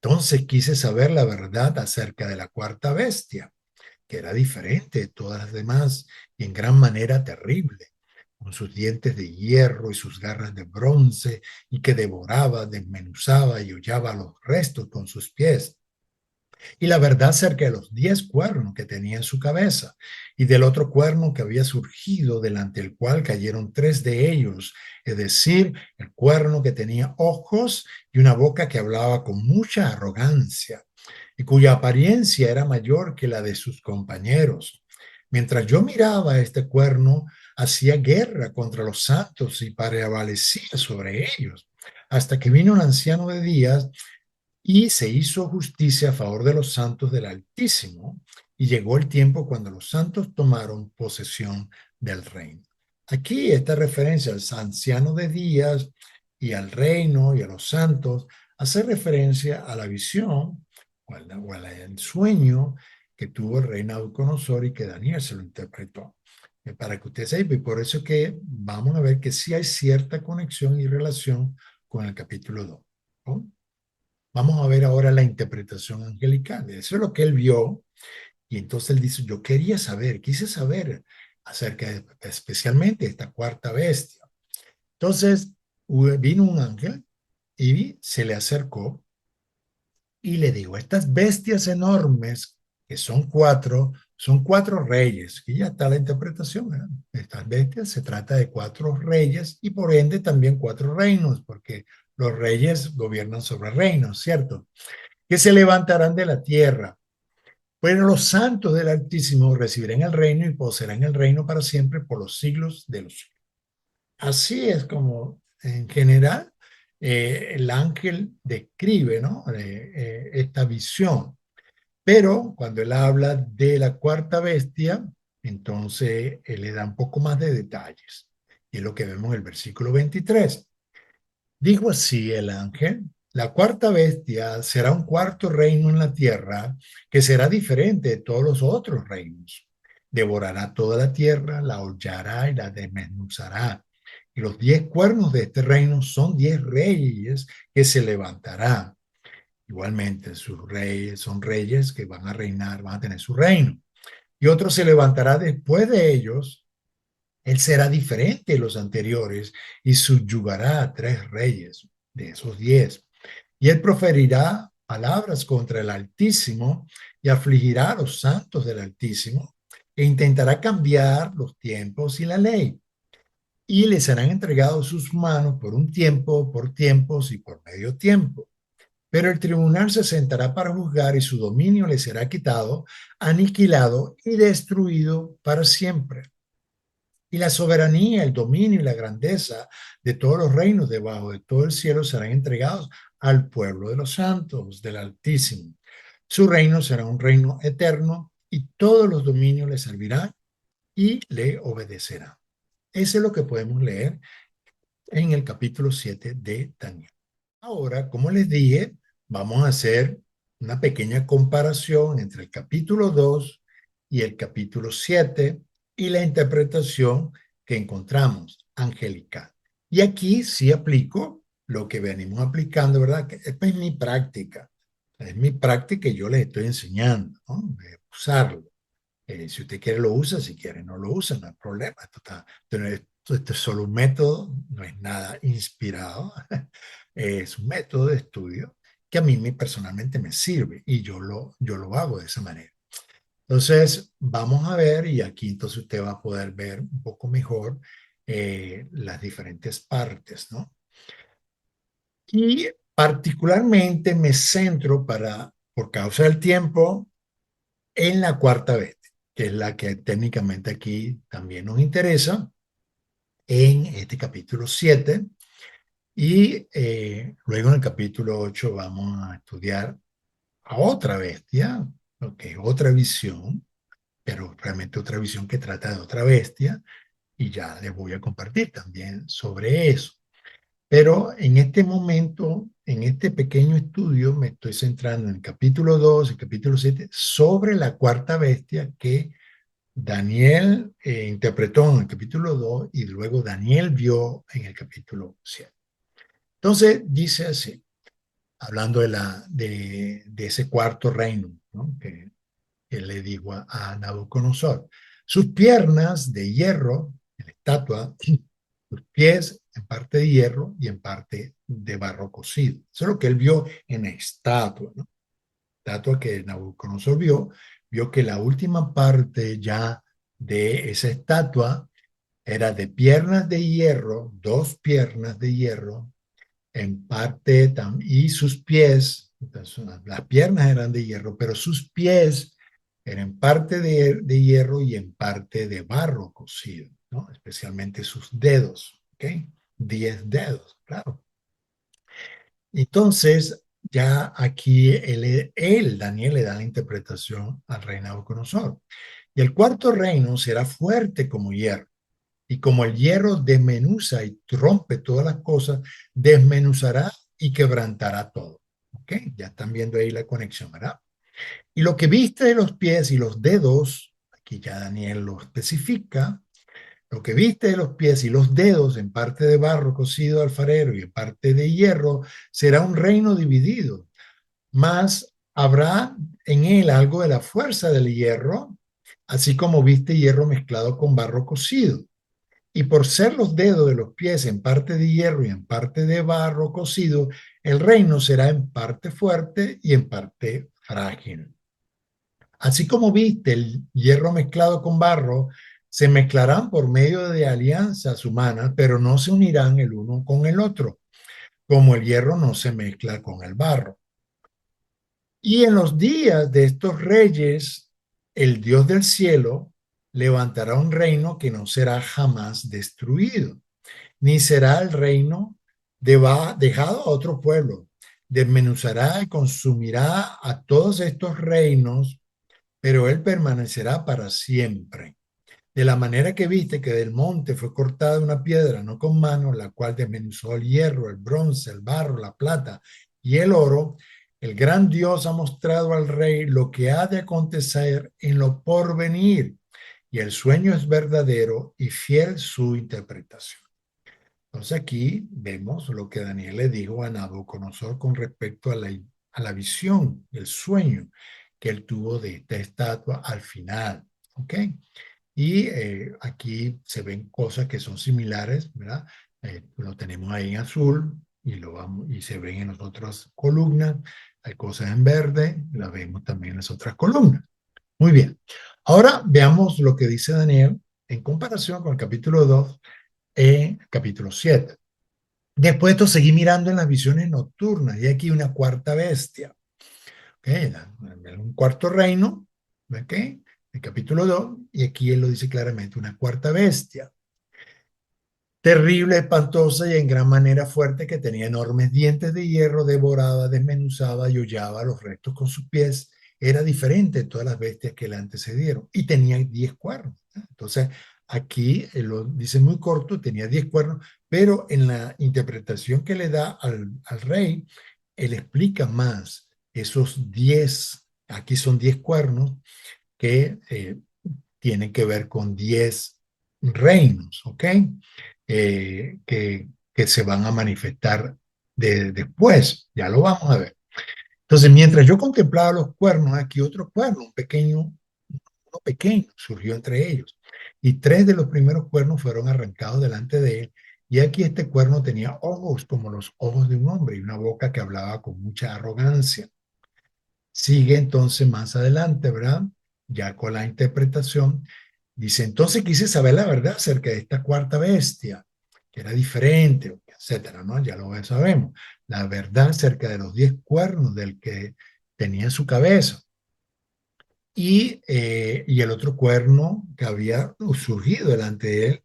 Entonces quise saber la verdad acerca de la cuarta bestia, que era diferente de todas las demás y en gran manera terrible, con sus dientes de hierro y sus garras de bronce, y que devoraba, desmenuzaba y hollaba los restos con sus pies y la verdad acerca de los 10 cuernos que tenía en su cabeza y del otro cuerno que había surgido delante del cual cayeron tres de ellos, es decir, el cuerno que tenía ojos y una boca que hablaba con mucha arrogancia y cuya apariencia era mayor que la de sus compañeros. Mientras yo miraba a este cuerno, hacía guerra contra los santos y prevalecía sobre ellos, hasta que vino un anciano de días y se hizo justicia a favor de los santos del Altísimo, y llegó el tiempo cuando los santos tomaron posesión del reino. Aquí esta referencia al anciano de días y al reino y a los santos hace referencia a la visión o al sueño que tuvo el rey Nabucodonosor y que Daniel se lo interpretó. Para que usted sepa, y por eso que vamos a ver que sí hay cierta conexión y relación con el capítulo 2. ¿No? Vamos a ver ahora la interpretación angelical. Eso es lo que él vio. Y entonces él dice, yo quería saber, quise saber acerca de, especialmente de esta cuarta bestia. Entonces vino un ángel y se le acercó y le dijo, estas bestias enormes, que son cuatro reyes. Y ya está la interpretación, ¿verdad? Estas bestias se trata de cuatro reyes y por ende también cuatro reinos, porque los reyes gobiernan sobre reinos, ¿cierto? Que se levantarán de la tierra. Pero los santos del Altísimo recibirán el reino y poseerán el reino para siempre por los siglos de los siglos. Así es como, en general, el ángel describe, ¿no? Esta visión. Pero cuando él habla de la cuarta bestia, entonces él le da un poco más de detalles. Y es lo que vemos en el versículo 23. Dijo así el ángel, la cuarta bestia será un cuarto reino en la tierra que será diferente de todos los otros reinos. Devorará toda la tierra, la hollará y la desmenuzará. Y los 10 cuernos de este reino son 10 reyes que se levantarán. Igualmente, sus reyes son reyes que van a reinar, van a tener su reino. Y otro se levantará después de ellos Él será diferente de los anteriores y subyugará a 3 reyes de esos 10. Y él proferirá palabras contra el Altísimo y afligirá a los santos del Altísimo e intentará cambiar los tiempos y la ley. Y les serán entregados sus manos por un tiempo, por tiempos y por medio tiempo. Pero el tribunal se sentará para juzgar y su dominio le será quitado, aniquilado y destruido para siempre. Y la soberanía, el dominio y la grandeza de todos los reinos debajo de todo el cielo serán entregados al pueblo de los santos, del Altísimo. Su reino será un reino eterno y todos los dominios le servirán y le obedecerán. Eso es lo que podemos leer en el capítulo 7 de Daniel. Ahora, como les dije, vamos a hacer una pequeña comparación entre el capítulo 2 y el capítulo 7 y la interpretación que encontramos, angelical. Y aquí sí aplico lo que venimos aplicando, ¿verdad? Que es mi práctica. Es mi práctica y yo les estoy enseñando, ¿no? De usarlo. Si usted quiere lo usa, si quiere no lo usa, no hay problema. Esto es solo un método, no es nada inspirado. Es un método de estudio que a mí personalmente me sirve y yo lo hago de esa manera. Entonces, vamos a ver y aquí entonces usted va a poder ver un poco mejor las diferentes partes, ¿no? Y particularmente me centro por causa del tiempo, en la cuarta bestia, que es la que técnicamente aquí también nos interesa, en este capítulo 7. Y luego en el capítulo 8 vamos a estudiar a otra bestia, que es otra visión, pero realmente otra visión que trata de otra bestia, y ya les voy a compartir también sobre eso. Pero en este momento, en este pequeño estudio, me estoy centrando en el capítulo 2 y el capítulo 7 sobre la cuarta bestia que Daniel interpretó en el capítulo 2 y luego Daniel vio en el capítulo 7. Entonces dice así, hablando de ese cuarto reino, ¿no? Que él le dijo a Nabucodonosor. Sus piernas de hierro, en la estatua, sus pies en parte de hierro y en parte de barro cocido. Eso es lo que él vio en la estatua, ¿no? Estatua que Nabucodonosor vio que la última parte ya de esa estatua era de piernas de hierro, 2 piernas de hierro, en parte, y sus pies, entonces, las piernas eran de hierro, pero sus pies eran en parte de hierro y en parte de barro cocido, ¿no? Especialmente sus dedos, ¿ok? 10 dedos, claro. Entonces, ya aquí Daniel, le da la interpretación al rey Nabucodonosor. Y el cuarto reino será fuerte como hierro. Y como el hierro desmenuza y rompe todas las cosas, desmenuzará y quebrantará todo. ¿Ok? Ya están viendo ahí la conexión, ¿verdad? Y lo que viste de los pies y los dedos, aquí ya Daniel lo especifica, lo que viste de los pies y los dedos, en parte de barro cocido alfarero y en parte de hierro, será un reino dividido, mas habrá en él algo de la fuerza del hierro, así como viste hierro mezclado con barro cocido. Y por ser los dedos de los pies en parte de hierro y en parte de barro cocido, el reino será en parte fuerte y en parte frágil. Así como viste el hierro mezclado con barro, se mezclarán por medio de alianzas humanas, pero no se unirán el uno con el otro, como el hierro no se mezcla con el barro. Y en los días de estos reyes, el Dios del cielo levantará un reino que no será jamás destruido, ni será el reino dejado a otro pueblo. Desmenuzará y consumirá a todos estos reinos, pero él permanecerá para siempre. De la manera que viste que del monte fue cortada una piedra, no con mano, la cual desmenuzó el hierro, el bronce, el barro, la plata y el oro, el gran Dios ha mostrado al rey lo que ha de acontecer en lo porvenir, y el sueño es verdadero y fiel su interpretación. Entonces aquí vemos lo que Daniel le dijo a Nabucodonosor con respecto a la visión, el sueño que él tuvo de esta estatua al final. ¿Ok? Y aquí se ven cosas que son similares, ¿verdad? Lo tenemos ahí en azul y se ven en las otras columnas. Hay cosas en verde, las vemos también en las otras columnas. Muy bien. Ahora veamos lo que dice Daniel en comparación con el capítulo 2 en el capítulo 7. Después de esto seguí mirando en las visiones nocturnas y aquí una cuarta bestia. ¿Okay? Un cuarto reino, ¿ok? El capítulo 2 y aquí él lo dice claramente, una cuarta bestia. Terrible, espantosa y en gran manera fuerte, que tenía enormes dientes de hierro, devoraba, desmenuzaba y hollaba los restos con sus pies. Era diferente de todas las bestias que le antecedieron y tenía 10 cuernos. Entonces, aquí él lo dice muy corto, tenía 10 cuernos, pero en la interpretación que le da al rey, él explica más esos 10, aquí son 10 cuernos que tienen que ver con 10 reinos, ¿ok? Que se van a manifestar después, ya lo vamos a ver. Entonces, mientras yo contemplaba los cuernos, aquí otro cuerno, uno pequeño, surgió entre ellos. Y tres de los primeros cuernos fueron arrancados delante de él. Y aquí este cuerno tenía ojos como los ojos de un hombre y una boca que hablaba con mucha arrogancia. Sigue entonces más adelante, ¿verdad? Ya con la interpretación. Dice, entonces quise saber la verdad acerca de esta cuarta bestia, que era diferente, etcétera, ¿no? Ya lo sabemos. La verdad acerca de los 10 cuernos del que tenía en su cabeza. Y el otro cuerno que había surgido delante de él,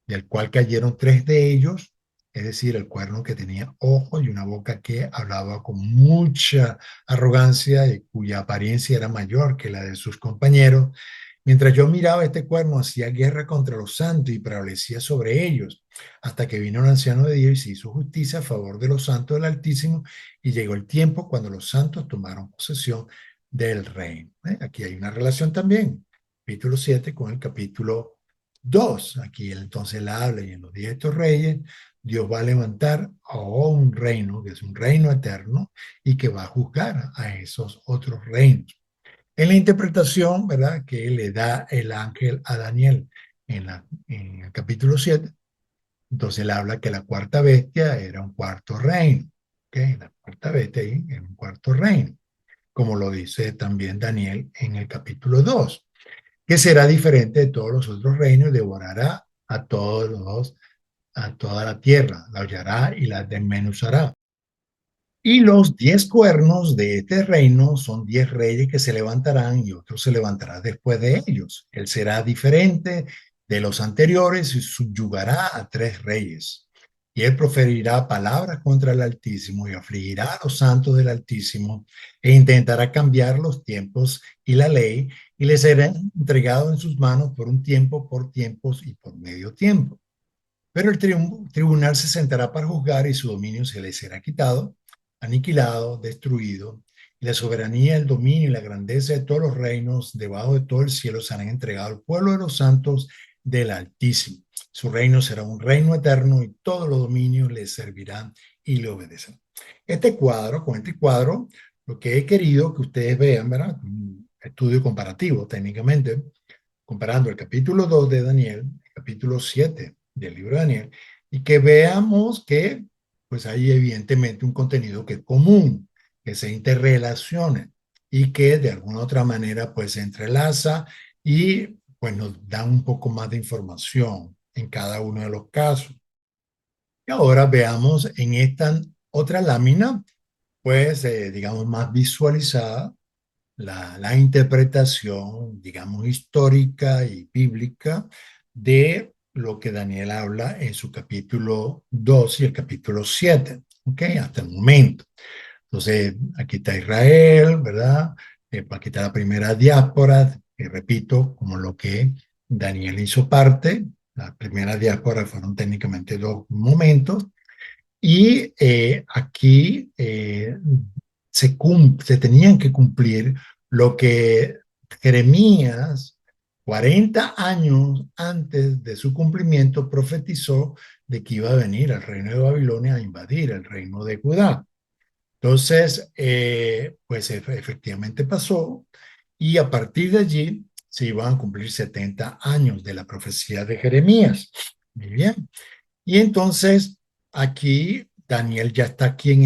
del cual cayeron tres de ellos, es decir, el cuerno que tenía ojos y una boca que hablaba con mucha arrogancia y cuya apariencia era mayor que la de sus compañeros. Mientras yo miraba, este cuerno hacía guerra contra los santos y prevalecía sobre ellos, hasta que vino el anciano de Dios y se hizo justicia a favor de los santos del Altísimo, y llegó el tiempo cuando los santos tomaron posesión del reino. Aquí hay una relación también, capítulo 7 con el capítulo 2. Aquí él entonces él habla, y en los días de estos reyes Dios va a levantar a un reino, que es un reino eterno, y que va a juzgar a esos otros reinos. En la interpretación, ¿verdad?, que le da el ángel a Daniel en el capítulo 7, entonces él habla que la cuarta bestia era un cuarto reino. ¿Okay? La cuarta bestia ahí era un cuarto reino, como lo dice también Daniel en el capítulo 2, que será diferente de todos los otros reinos, devorará a toda la tierra, la hollará y la desmenuzará. Y los 10 cuernos de este reino son 10 reyes que se levantarán y otro se levantará después de ellos. Él será diferente de los anteriores y subyugará a 3 reyes. Y él proferirá palabras contra el Altísimo y afligirá a los santos del Altísimo e intentará cambiar los tiempos y la ley, y les será entregado en sus manos por un tiempo, por tiempos y por medio tiempo. Pero el tribunal se sentará para juzgar y su dominio se le será quitado, aniquilado, destruido. Y la soberanía, el dominio y la grandeza de todos los reinos debajo de todo el cielo serán entregados al pueblo de los santos del Altísimo. Su reino será un reino eterno y todos los dominios le servirán y le obedecerán. Con este cuadro, lo que he querido que ustedes vean, ¿verdad? Un estudio comparativo técnicamente, comparando el capítulo 2 de Daniel, el capítulo 7 del libro de Daniel, y que veamos que pues hay evidentemente un contenido que es común, que se interrelaciona y que de alguna otra manera pues se entrelaza y pues nos da un poco más de información en cada uno de los casos. Y ahora veamos en esta otra lámina, pues digamos más visualizada, la interpretación, digamos, histórica y bíblica de lo que Daniel habla en su capítulo 2 y el capítulo 7, ¿ok? Hasta el momento. Entonces, aquí está Israel, ¿verdad? Aquí está la primera diáspora, que repito, como lo que Daniel hizo parte. La primera diáspora fueron técnicamente dos momentos, y aquí se tenían que cumplir lo que Jeremías, 40 años antes de su cumplimiento, profetizó de que iba a venir el reino de Babilonia a invadir el reino de Judá. Entonces, pues efectivamente pasó, y a partir de allí se iban a cumplir 70 años de la profecía de Jeremías. Muy bien. Y entonces aquí Daniel ya está aquí en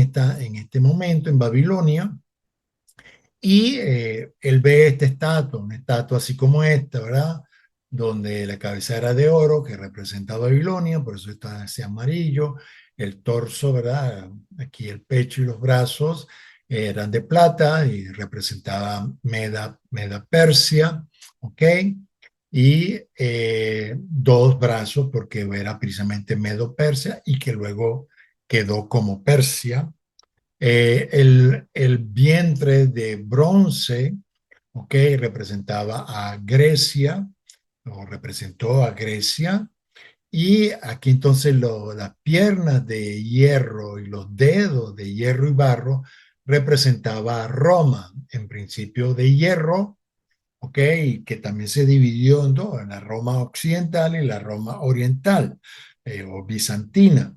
este momento en Babilonia y él ve esta estatua, una estatua así como esta, ¿verdad? Donde la cabeza era de oro, que representa a Babilonia, por eso está ese amarillo, el torso, ¿verdad? Aquí el pecho y los brazos eran de plata y representaba Meda Persia, ¿ok? Y dos brazos porque era precisamente Medo Persia y que luego quedó como Persia, el vientre de bronce, ¿ok? Representaba a Grecia, o representó a Grecia, y aquí entonces las piernas de hierro y los dedos de hierro y barro representaba a Roma, en principio de hierro, ¿ok? Y que también se dividió en dos, en la Roma occidental y la Roma oriental, o bizantina.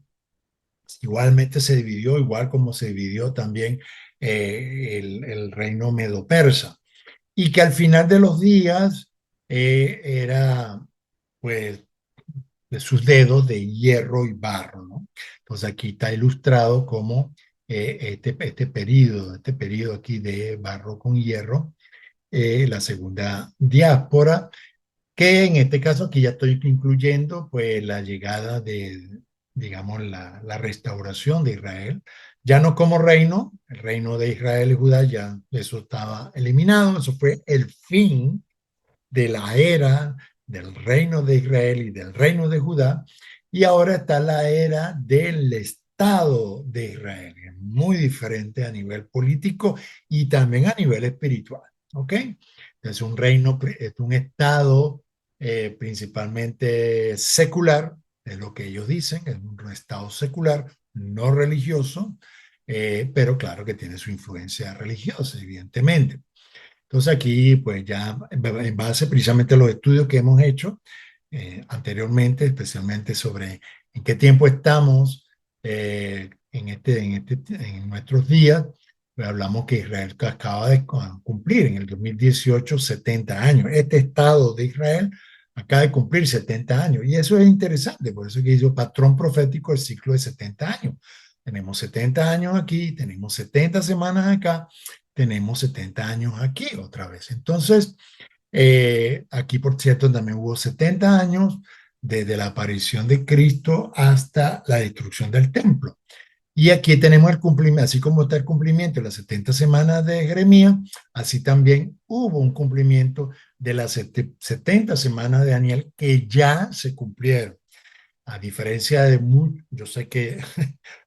Igualmente se dividió, igual como se dividió también el reino medo-persa. Y que al final de los días era, pues, de sus dedos de hierro y barro, ¿no? Entonces aquí está ilustrado como este periodo aquí de barro con hierro, la segunda diáspora, que en este caso aquí ya estoy incluyendo pues la llegada de, digamos, la restauración de Israel, ya no como reino, el reino de Israel y Judá ya eso estaba eliminado, eso fue el fin de la era del reino de Israel y del reino de Judá, y ahora está la era del Estado de Israel, que es muy diferente a nivel político y también a nivel espiritual, ¿ok? Es un reino, es un Estado principalmente secular, es lo que ellos dicen, es un Estado secular, no religioso, pero claro que tiene su influencia religiosa, evidentemente. Entonces aquí, pues ya en base precisamente a los estudios que hemos hecho anteriormente, especialmente sobre en qué tiempo estamos en nuestros días, pues hablamos que Israel acaba de cumplir en el 2018 70 años. Este Estado de Israel acaba de cumplir 70 años y eso es interesante, por eso es que hizo patrón profético el ciclo de 70 años. Tenemos 70 años aquí, tenemos 70 semanas acá, tenemos 70 años aquí otra vez. Entonces, aquí, por cierto, también hubo 70 años desde la aparición de Cristo hasta la destrucción del templo. Y aquí tenemos el cumplimiento, así como está el cumplimiento de las 70 semanas de Jeremías, así también hubo un cumplimiento de las 70 semanas de Daniel que ya se cumplieron. A diferencia de yo sé que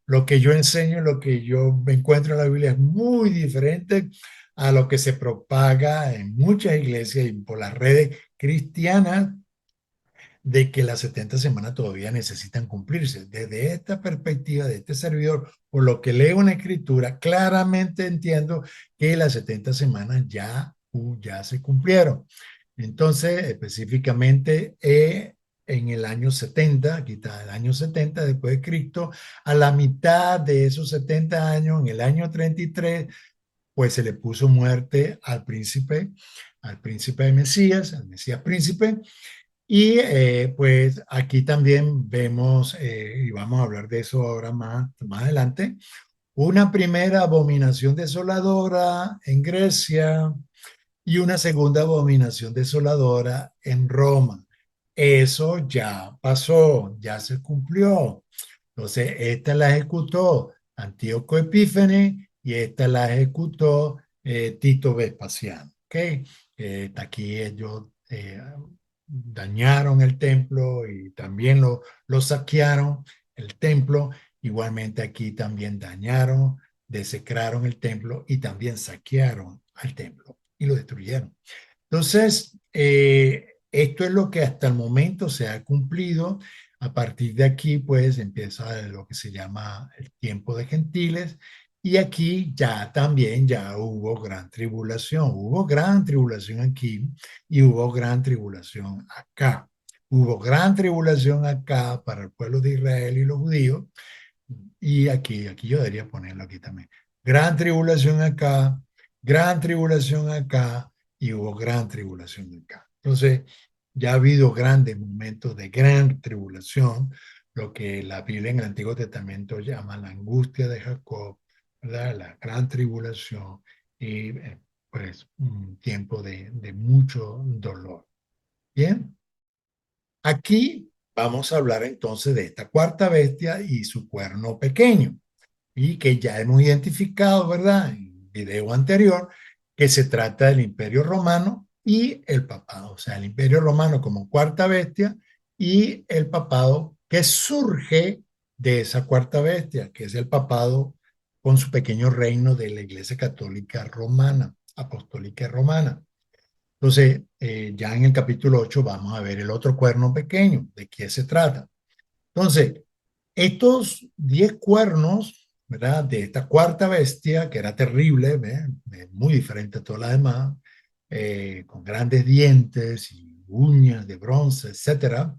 lo que yo enseño, lo que yo me encuentro en la Biblia es muy diferente a lo que se propaga en muchas iglesias y por las redes cristianas de que las 70 semanas todavía necesitan cumplirse. Desde esta perspectiva de este servidor, por lo que leo en la escritura, claramente entiendo que las 70 semanas ya se cumplieron. Entonces, específicamente en el año 70, aquí está el año 70 después de Cristo, a la mitad de esos 70 años, en el año 33, pues se le puso muerte al príncipe de Mesías, al Mesías príncipe, y pues aquí también vemos, y vamos a hablar de eso ahora más adelante, una primera abominación desoladora en Grecia y una segunda abominación desoladora en Roma. Eso ya pasó, ya se cumplió. Entonces, esta la ejecutó Antíoco Epífanes y esta la ejecutó Tito Vespasiano. ¿Okay? Aquí ellos dañaron el templo y también lo saquearon el templo. Igualmente aquí también dañaron, desecraron el templo y también saquearon al templo y lo destruyeron. Entonces, esto es lo que hasta el momento se ha cumplido. A partir de aquí, pues empieza lo que se llama el tiempo de gentiles. Y aquí ya también ya hubo gran tribulación aquí y hubo gran tribulación acá. Hubo gran tribulación acá para el pueblo de Israel y los judíos. Y aquí yo debería ponerlo aquí también. Gran tribulación acá y hubo gran tribulación acá. Entonces, ya ha habido grandes momentos de gran tribulación, lo que la Biblia en el Antiguo Testamento llama la angustia de Jacob, ¿verdad? La gran tribulación y pues un tiempo de mucho dolor. Bien, aquí vamos a hablar entonces de esta cuarta bestia y su cuerno pequeño, y que ya hemos identificado, ¿verdad? En el video anterior, que se trata del Imperio Romano y el papado, o sea, el Imperio Romano como cuarta bestia y el papado que surge de esa cuarta bestia, que es el papado con su pequeño reino de la Iglesia Católica Romana, Apostólica Romana. Entonces, ya en el capítulo 8 vamos a ver el otro cuerno pequeño, de qué se trata. Entonces, estos 10 cuernos, ¿verdad? De esta cuarta bestia, que era terrible, ¿ve? Muy diferente a todas las demás, con grandes dientes y uñas de bronce, etcétera,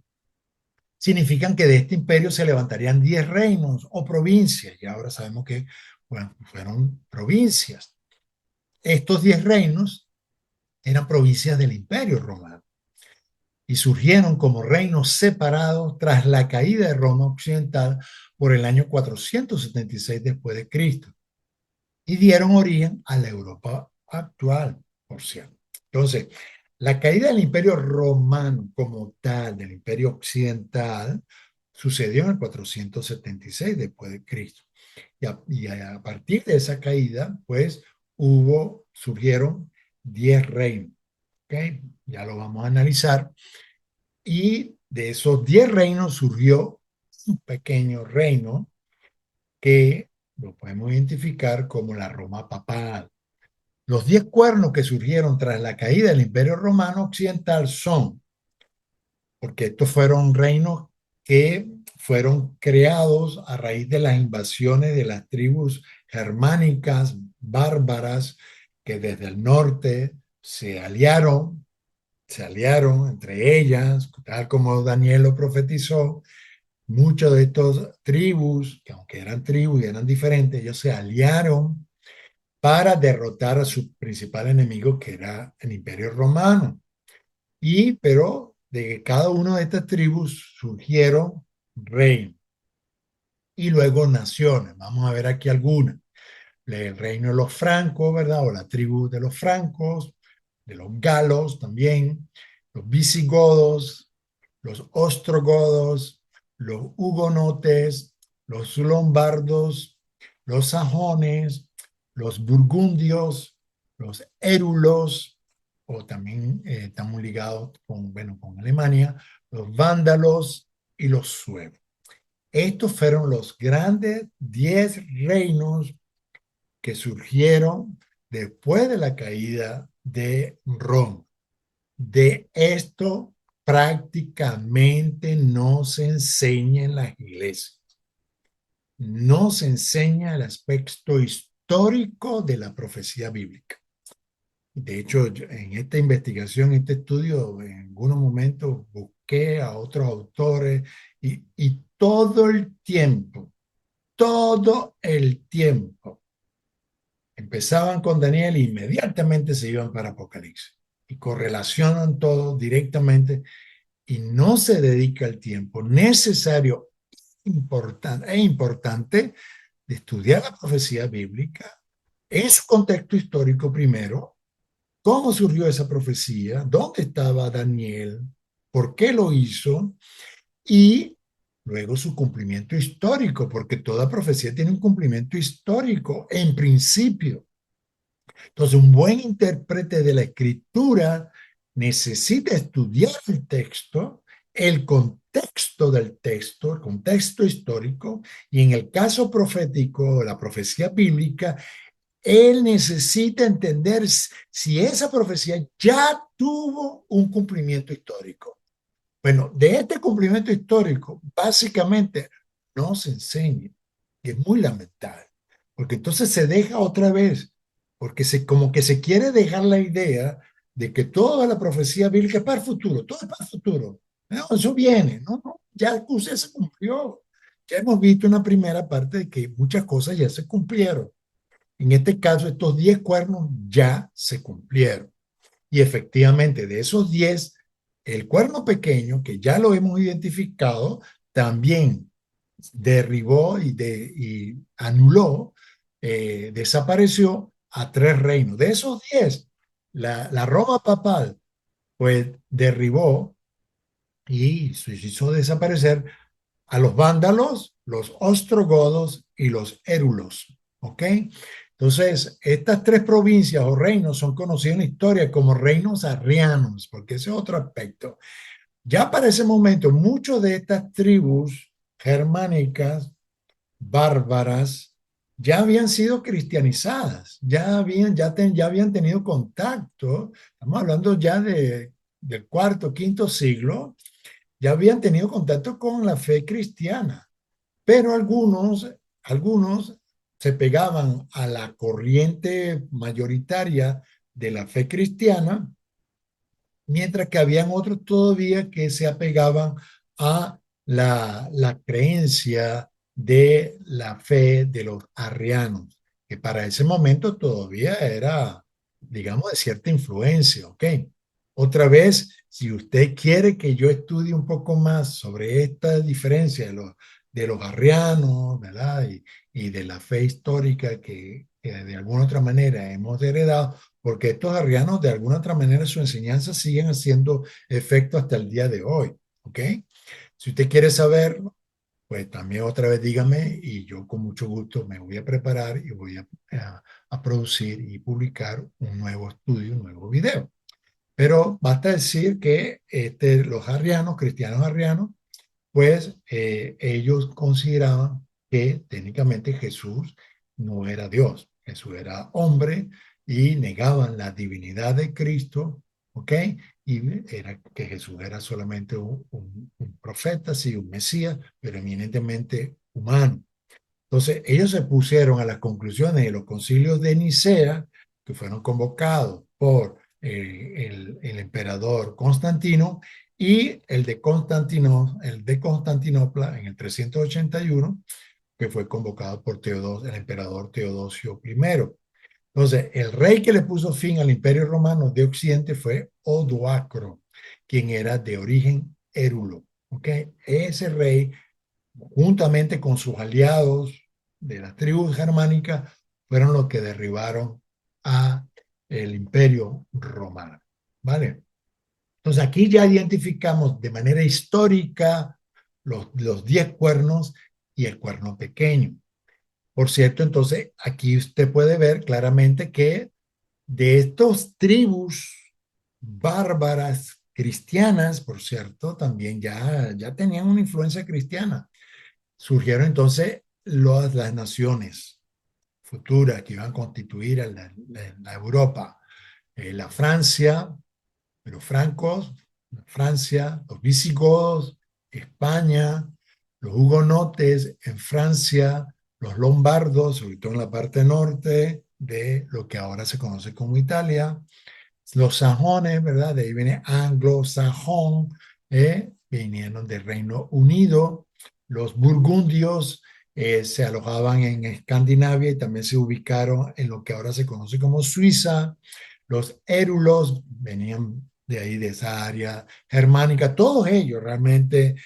significan que de este imperio se levantarían 10 reinos o provincias, y ahora sabemos que bueno, fueron provincias. Estos 10 reinos eran provincias del imperio romano y surgieron como reinos separados tras la caída de Roma occidental por el año 476 después de Cristo y dieron origen a la Europa actual, por cierto. Entonces, la caída del Imperio Romano como tal, del Imperio Occidental, sucedió en el 476 después de Cristo. Y a partir de esa caída, pues surgieron 10 reinos. ¿Okay? Ya lo vamos a analizar. Y de esos 10 reinos surgió un pequeño reino que lo podemos identificar como la Roma papal. Los 10 cuernos que surgieron tras la caída del Imperio Romano Occidental son, porque estos fueron reinos que fueron creados a raíz de las invasiones de las tribus germánicas, bárbaras, que desde el norte se aliaron entre ellas, tal como Daniel lo profetizó. Muchos de estos tribus, que aunque eran tribus y eran diferentes, ellos se aliaron para derrotar a su principal enemigo, que era el Imperio Romano. Pero de cada una de estas tribus surgieron reinos y luego naciones. Vamos a ver aquí algunas. El reino de los francos, ¿verdad? O la tribu de los francos, de los galos también, los visigodos, los ostrogodos, los hugonotes, los lombardos, los sajones, los burgundios, los érulos, o también estamos ligados con, bueno, con Alemania, los vándalos y los suevos. Estos fueron los grandes 10 reinos que surgieron después de la caída de Roma. De esto prácticamente no se enseña en las iglesias. No se enseña el aspecto histórico de la profecía bíblica. De hecho, en esta investigación, este estudio, en algunos momentos busqué a otros autores y todo el tiempo, empezaban con Daniel e inmediatamente se iban para Apocalipsis y correlacionan todo directamente y no se dedica el tiempo necesario importante de estudiar la profecía bíblica en su contexto histórico primero, cómo surgió esa profecía, dónde estaba Daniel, por qué lo hizo y luego su cumplimiento histórico, porque toda profecía tiene un cumplimiento histórico en principio. Entonces, un buen intérprete de la escritura necesita estudiar el texto, el contexto del texto, el contexto histórico, y en el caso profético, la profecía bíblica, él necesita entender si esa profecía ya tuvo un cumplimiento histórico. Bueno, de este cumplimiento histórico, básicamente no se enseña, y es muy lamentable, porque entonces se deja otra vez, porque como que se quiere dejar la idea de que toda la profecía bíblica es para el futuro, todo es para el futuro. No, eso viene, no, no, ya se cumplió. Ya hemos visto una primera parte de que muchas cosas ya se cumplieron. En este caso, estos 10 cuernos ya se cumplieron. Y efectivamente, de esos 10 El cuerno pequeño, que ya lo hemos identificado, también derribó y anuló, desapareció a 3 reinos. De esos 10, la Roma papal, pues derribó y se hizo desaparecer a los vándalos, los ostrogodos y los érulos. ¿Ok? Entonces, estas 3 provincias o reinos son conocidos en la historia como reinos arrianos, porque ese es otro aspecto. Ya para ese momento, muchas de estas tribus germánicas, bárbaras, ya habían sido cristianizadas, ya habían tenido contacto, estamos hablando ya del cuarto, quinto siglo, ya habían tenido contacto con la fe cristiana, pero algunos se pegaban a la corriente mayoritaria de la fe cristiana, mientras que habían otros todavía que se apegaban a la creencia de la fe de los arrianos, que para ese momento todavía era, digamos, de cierta influencia, ¿ok? Otra vez, si usted quiere que yo estudie un poco más sobre esta diferencia de los arrianos, ¿verdad? Y de la fe histórica que de alguna otra manera hemos heredado, porque estos arrianos de alguna otra manera su enseñanza siguen haciendo efecto hasta el día de hoy, ¿ok? Si usted quiere saberlo, pues también otra vez dígame y yo con mucho gusto me voy a preparar y voy a producir y publicar un nuevo estudio, un nuevo video. Pero basta decir que los arrianos, cristianos arrianos, pues ellos consideraban que técnicamente Jesús no era Dios, Jesús era hombre y negaban la divinidad de Cristo, ¿ok? Y era que Jesús era solamente un profeta, sí, un Mesías, pero eminentemente humano. Entonces, ellos se pusieron a las conclusiones de los concilios de Nicea, que fueron convocados por el emperador Constantino, y el de Constantinopla en el 381, que fue convocado por el emperador Teodosio I. Entonces, el rey que le puso fin al Imperio Romano de Occidente fue Odoacro, quien era de origen érulo. ¿Ok? Ese rey, juntamente con sus aliados de las tribus germánicas, fueron los que derribaron a el Imperio Romano. ¿Vale? Entonces aquí ya identificamos de manera histórica los 10 cuernos y el cuerno pequeño. Por cierto, entonces aquí usted puede ver claramente que de estos tribus bárbaras cristianas, por cierto, también ya tenían una influencia cristiana. Surgieron entonces las naciones futuras que iban a constituir a la Europa. La Francia, los francos, Francia, los visigodos, España, los hugonotes en Francia, los lombardos, sobre todo en la parte norte de lo que ahora se conoce como Italia, los sajones, ¿verdad? De ahí viene anglo-sajón, vinieron del Reino Unido. Los burgundios se alojaban en Escandinavia y también se ubicaron en lo que ahora se conoce como Suiza. Los érulos venían de ahí, de esa área germánica. Todos ellos realmente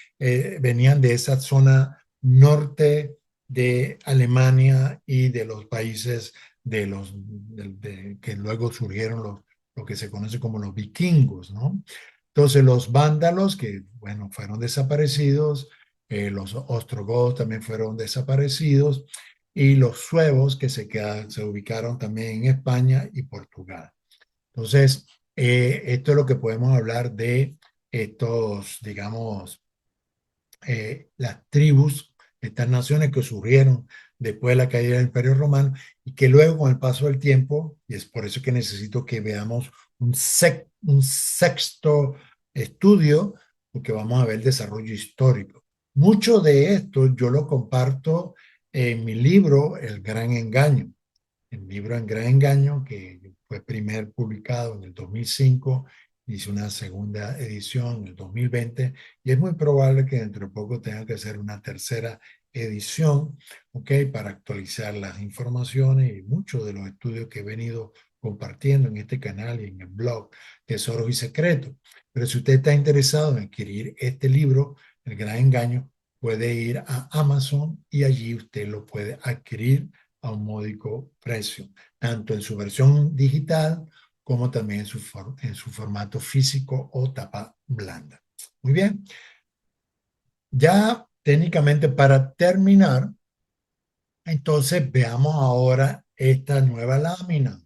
venían de esa zona norte de Alemania y de los países que luego surgieron lo que se conoce como los vikingos, ¿no? Entonces los vándalos, que bueno, fueron desaparecidos, los ostrogodos también fueron desaparecidos, y los suevos que se ubicaron también en España y Portugal. Entonces, esto es lo que podemos hablar de estos, digamos, las tribus, estas naciones que surgieron después de la caída del Imperio Romano y que luego con el paso del tiempo, y es por eso que necesito que veamos un sexto estudio, porque vamos a ver el desarrollo histórico. Mucho de esto yo lo comparto en mi libro El Gran Engaño. El libro El Gran Engaño, que fue primer publicado en el 2005, hice una segunda edición en el 2020 y es muy probable que dentro de poco tenga que hacer una tercera edición, ¿ok? Para actualizar las informaciones y muchos de los estudios que he venido compartiendo en este canal y en el blog Tesoros y Secretos. Pero si usted está interesado en adquirir este libro, El Gran Engaño, puede ir a Amazon y allí usted lo puede adquirir a un módico precio, tanto en su versión digital como también en su formato físico o tapa blanda. Muy bien, ya técnicamente para terminar, entonces veamos ahora esta nueva lámina,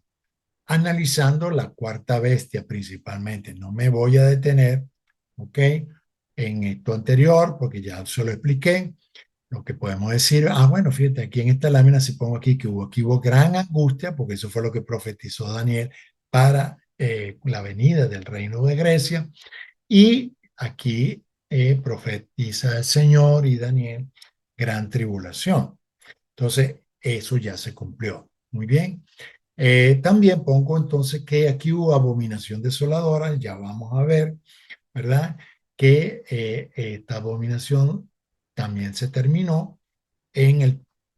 analizando la cuarta bestia principalmente. No me voy a detener, ¿ok? En esto anterior, porque ya se lo expliqué. Lo que podemos decir, bueno, fíjate, aquí en esta lámina, si pongo aquí hubo gran angustia, porque eso fue lo que profetizó Daniel para la venida del reino de Grecia. Y aquí profetiza el Señor y Daniel gran tribulación. Entonces, eso ya se cumplió. Muy bien. También pongo entonces que aquí hubo abominación desoladora, ya vamos a ver, ¿verdad? Que esta abominación también se terminó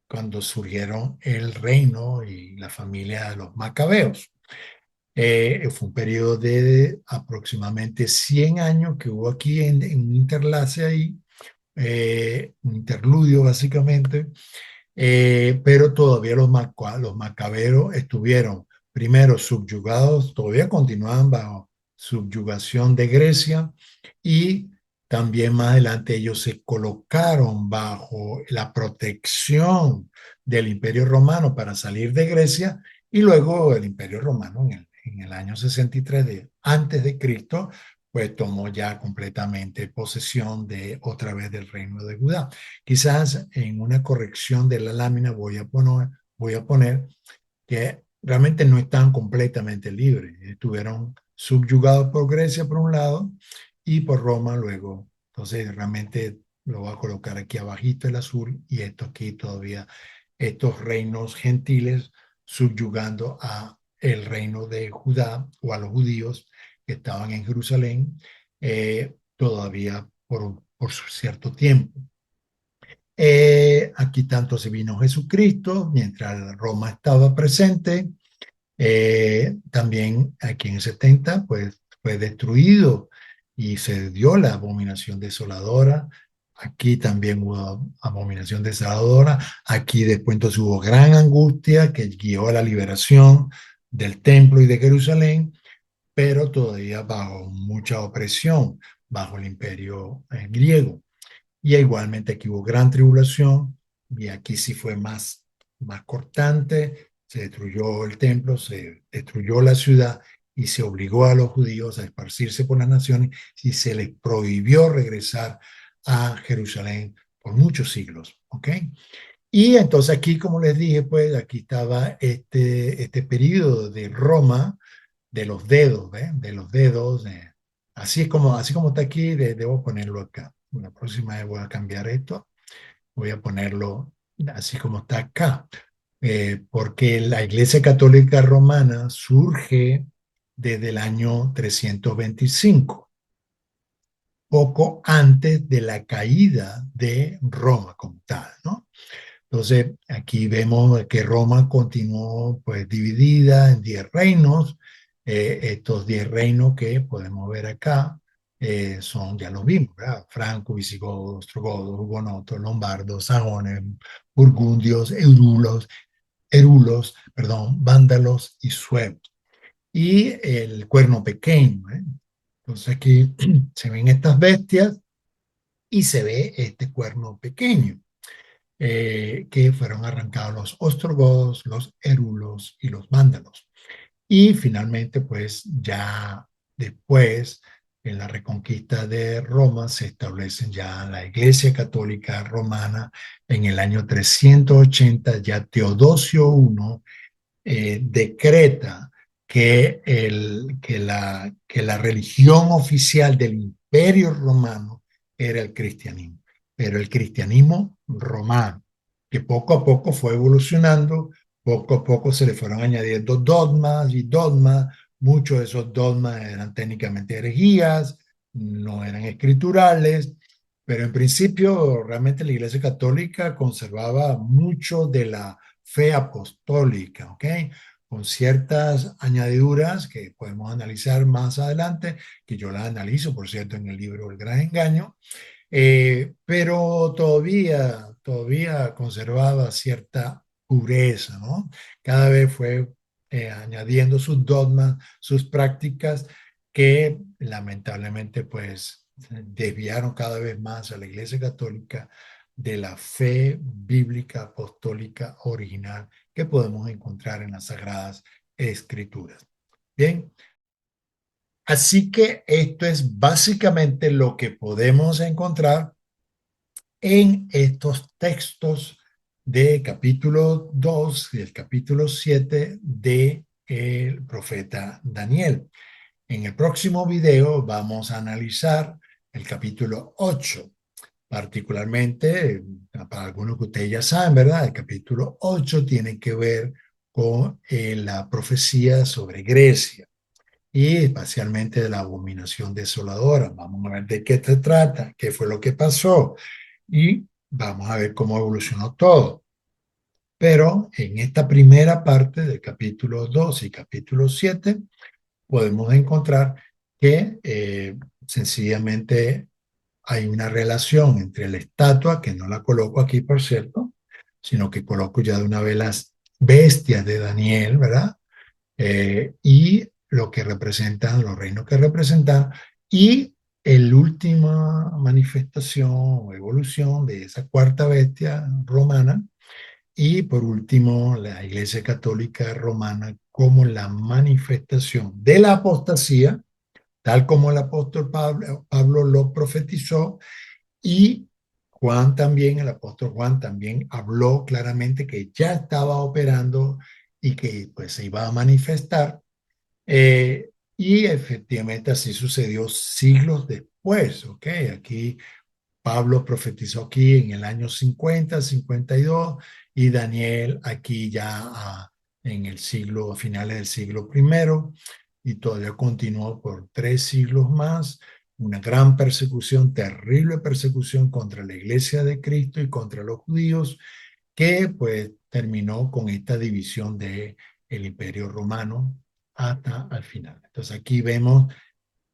cuando surgieron el reino y la familia de los macabeos. Fue un periodo de aproximadamente 100 años que hubo aquí en un interlace ahí, un interludio básicamente, pero todavía los macaberos estuvieron primero subyugados, todavía continuaban bajo subyugación de Grecia y también más adelante ellos se colocaron bajo la protección del Imperio Romano para salir de Grecia y luego el Imperio Romano en el año 63 antes de Cristo pues tomó ya completamente posesión de otra vez del reino de Judá. Quizás en una corrección de la lámina voy a poner que realmente no están completamente libres. Estuvieron subyugados por Grecia por un lado y por Roma luego. Entonces realmente lo voy a colocar aquí abajito el azul y esto aquí todavía, estos reinos gentiles subyugando a el reino de Judá o a los judíos que estaban en Jerusalén todavía por cierto tiempo. Aquí tanto se vino Jesucristo mientras Roma estaba presente. También aquí en el 70 pues fue destruido y se dio la abominación desoladora. Aquí también hubo abominación desoladora. Aquí después entonces hubo gran angustia que guió a la liberación del templo y de Jerusalén, pero todavía bajo mucha opresión, bajo el imperio griego. Y igualmente aquí hubo gran tribulación y aquí sí fue más cortante, se destruyó el templo, se destruyó la ciudad y se obligó a los judíos a esparcirse por las naciones y se les prohibió regresar a Jerusalén por muchos siglos, ¿ok? Y entonces aquí, como les dije, pues aquí estaba este periodo de Roma, de los dedos, ¿ves? De los dedos, así como está aquí, debo ponerlo acá. La próxima vez voy a cambiar esto, voy a ponerlo así como está acá, porque la Iglesia Católica Romana surge desde el año 325, poco antes de la caída de Roma como tal, ¿no? Entonces, aquí vemos que Roma continuó pues dividida en 10 reinos. Estos 10 reinos que podemos ver acá son, ya los vimos, ¿verdad? Franco, visigodos, ostrogodos, hugonotos, lombardos, sajones, burgundios, perdón, vándalos y suevos. Y el cuerno pequeño, ¿eh? Entonces aquí se ven estas bestias y se ve este cuerno pequeño que fueron arrancados los ostrogodos, los érulos y los vándalos. Y finalmente, pues ya después, en la reconquista de Roma, se establecen ya la Iglesia Católica Romana en el año 380, ya Teodosio I decreta que la religión oficial del Imperio Romano era el cristianismo, pero el cristianismo romano, que poco a poco fue evolucionando, poco a poco se le fueron añadiendo dogmas y dogmas, muchos de esos dogmas eran técnicamente herejías, no eran escriturales, Pero en principio, realmente la Iglesia Católica conservaba mucho de la fe apostólica, ¿ok? Con ciertas añadiduras que podemos analizar más adelante, que yo las analizo, por cierto, en el libro El Gran Engaño, pero todavía conservaba cierta pureza, ¿no? Cada vez fue añadiendo sus dogmas, sus prácticas, que lamentablemente pues desviaron cada vez más a la Iglesia Católica de la fe bíblica apostólica original que podemos encontrar en las Sagradas Escrituras. Bien, así que esto es básicamente lo que podemos encontrar en estos textos de capítulo 2 y el capítulo 7 de el profeta Daniel. En el próximo video vamos a analizar el capítulo 8, particularmente, para algunos que ustedes ya saben, ¿verdad? El capítulo 8 tiene que ver con la profecía sobre Grecia y especialmente de la abominación desoladora. Vamos a ver de qué se trata, qué fue lo que pasó y vamos a ver cómo evolucionó todo. Pero en esta primera parte del capítulo 2 y capítulo 7 podemos encontrar que sencillamente hay una relación entre la estatua, que no la coloco aquí por cierto, sino que coloco ya de una vez las bestias de Daniel, ¿verdad? Y lo que representan, los reinos que representan, y el última manifestación o evolución de esa cuarta bestia romana, y por último la Iglesia Católica Romana como la manifestación de la apostasía, tal como el apóstol Pablo lo profetizó, y Juan también, el apóstol Juan también habló claramente que ya estaba operando y que pues se iba a manifestar, y efectivamente así sucedió siglos después, ¿ok? Aquí Pablo profetizó aquí en el año 50, 52, y Daniel aquí ya en el siglo, a finales del siglo primero, y todavía continuó por 3 siglos más, una gran persecución, terrible persecución contra la iglesia de Cristo y contra los judíos, que pues terminó con esta división de el Imperio Romano hasta al final. Entonces aquí vemos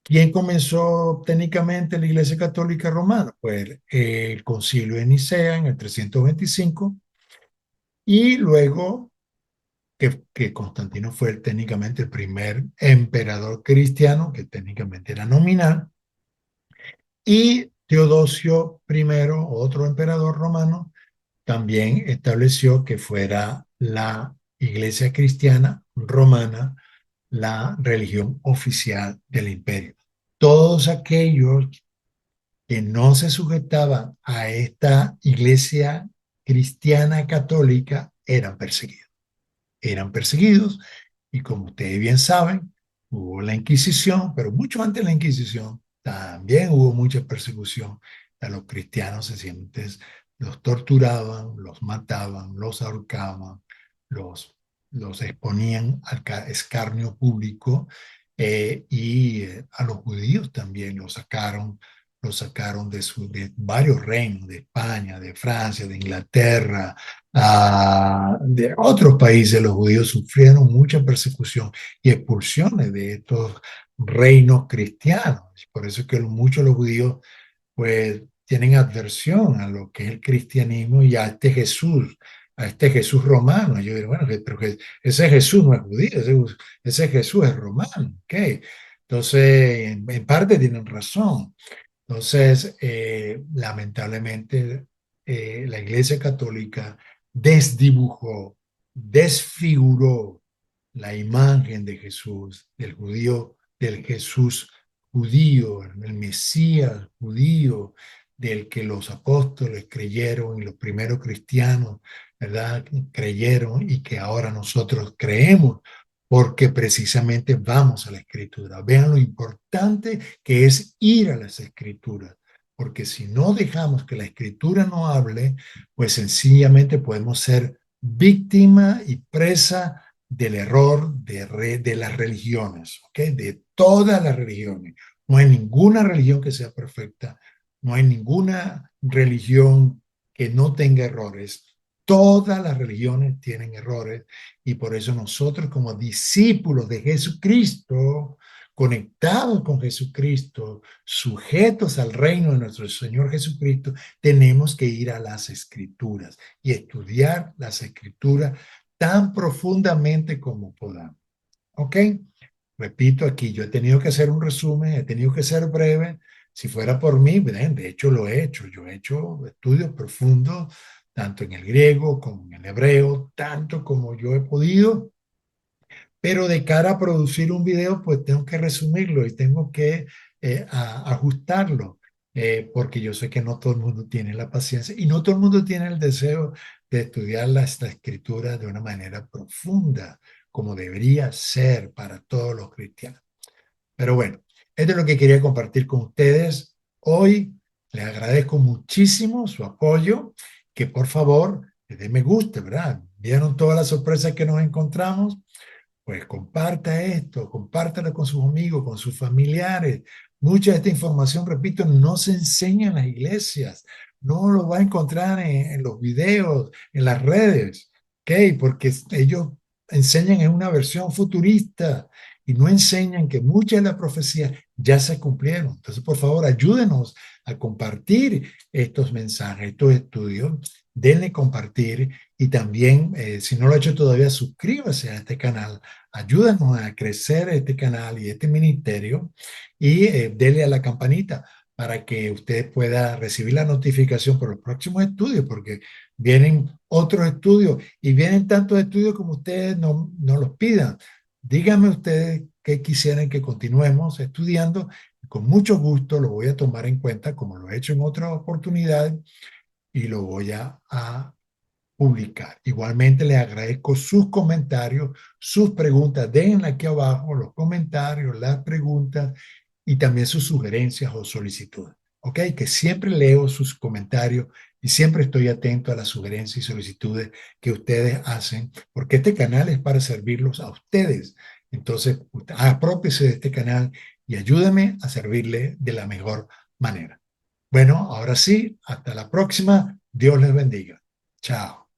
quién comenzó técnicamente la Iglesia Católica Romana. Pues el Concilio de Nicea en el 325 y luego que Constantino fue técnicamente el primer emperador cristiano, que técnicamente era nominal, y Teodosio I, otro emperador romano, también estableció que fuera la Iglesia cristiana romana la religión oficial del imperio. Todos aquellos que no se sujetaban a esta Iglesia cristiana católica eran perseguidos, y como ustedes bien saben, hubo la Inquisición, pero mucho antes de la Inquisición también hubo mucha persecución a los cristianos. Los torturaban, los mataban, los ahorcaban, los exponían al escarnio público, y a los judíos también los sacaron de varios reinos, de España, de Francia, de Inglaterra, de otros países. Los judíos sufrieron mucha persecución y expulsiones de estos reinos cristianos. Por eso es que muchos de los judíos pues tienen adversión a lo que es el cristianismo y a este Jesús romano. Yo digo, bueno, pero ese Jesús no es judío, ese Jesús es romano. ¿Okay? Entonces, en parte tienen razón. Entonces, lamentablemente, la Iglesia Católica desdibujó, desfiguró la imagen de Jesús, del Jesús judío, el Mesías judío, del que los apóstoles creyeron y los primeros cristianos, ¿verdad? Creyeron, y que ahora nosotros creemos, porque precisamente vamos a la Escritura. Vean lo importante que es ir a las Escrituras, porque si no dejamos que la Escritura nos hable, pues sencillamente podemos ser víctima y presa del error de las religiones, ¿ok? De todas las religiones. No hay ninguna religión que sea perfecta, No hay ninguna religión que no tenga errores. Todas las religiones tienen errores y por eso nosotros como discípulos de Jesucristo, conectados con Jesucristo, sujetos al reino de nuestro Señor Jesucristo, tenemos que ir a las Escrituras y estudiar las Escrituras tan profundamente como podamos. ¿Ok? Repito aquí, yo he tenido que hacer un resumen, he tenido que ser breve. Si fuera por mí, de hecho lo he hecho. Yo he hecho estudios profundos, tanto en el griego como en el hebreo, tanto como yo he podido, pero de cara a producir un video, pues tengo que resumirlo y tengo que ajustarlo, porque yo sé que no todo el mundo tiene la paciencia y no todo el mundo tiene el deseo de estudiar esta escritura de una manera profunda, como debería ser para todos los cristianos. Pero bueno, esto es lo que quería compartir con ustedes hoy. Les agradezco muchísimo su apoyo, que por favor le den me gusta, ¿verdad? ¿Vieron todas las sorpresas que nos encontramos? Pues comparta esto, compártalo con sus amigos, con sus familiares. Mucha de esta información, repito, no se enseña en las iglesias, no lo va a encontrar en los videos, en las redes, ¿ok? Porque ellos enseñan en una versión futurista y no enseñan que muchas de las profecías ya se cumplieron. Entonces, por favor, ayúdenos a compartir estos mensajes, estos estudios. Denle compartir y también, si no lo ha hecho todavía, suscríbase a este canal. Ayúdanos a crecer este canal y este ministerio y dele a la campanita para que usted pueda recibir la notificación por los próximos estudios, porque vienen otros estudios y vienen tantos estudios como ustedes no los pidan. Díganme ustedes qué quisieran que continuemos estudiando. Con mucho gusto lo voy a tomar en cuenta, como lo he hecho en otras oportunidades, y lo voy a publicar. Igualmente les agradezco sus comentarios, sus preguntas. Déjenla aquí abajo, los comentarios, las preguntas y también sus sugerencias o solicitudes. ¿Ok? Que siempre leo sus comentarios y siempre estoy atento a las sugerencias y solicitudes que ustedes hacen, porque este canal es para servirlos a ustedes. Entonces, apropiese de este canal y ayúdame a servirle de la mejor manera. Bueno, ahora sí, hasta la próxima. Dios les bendiga. Chao.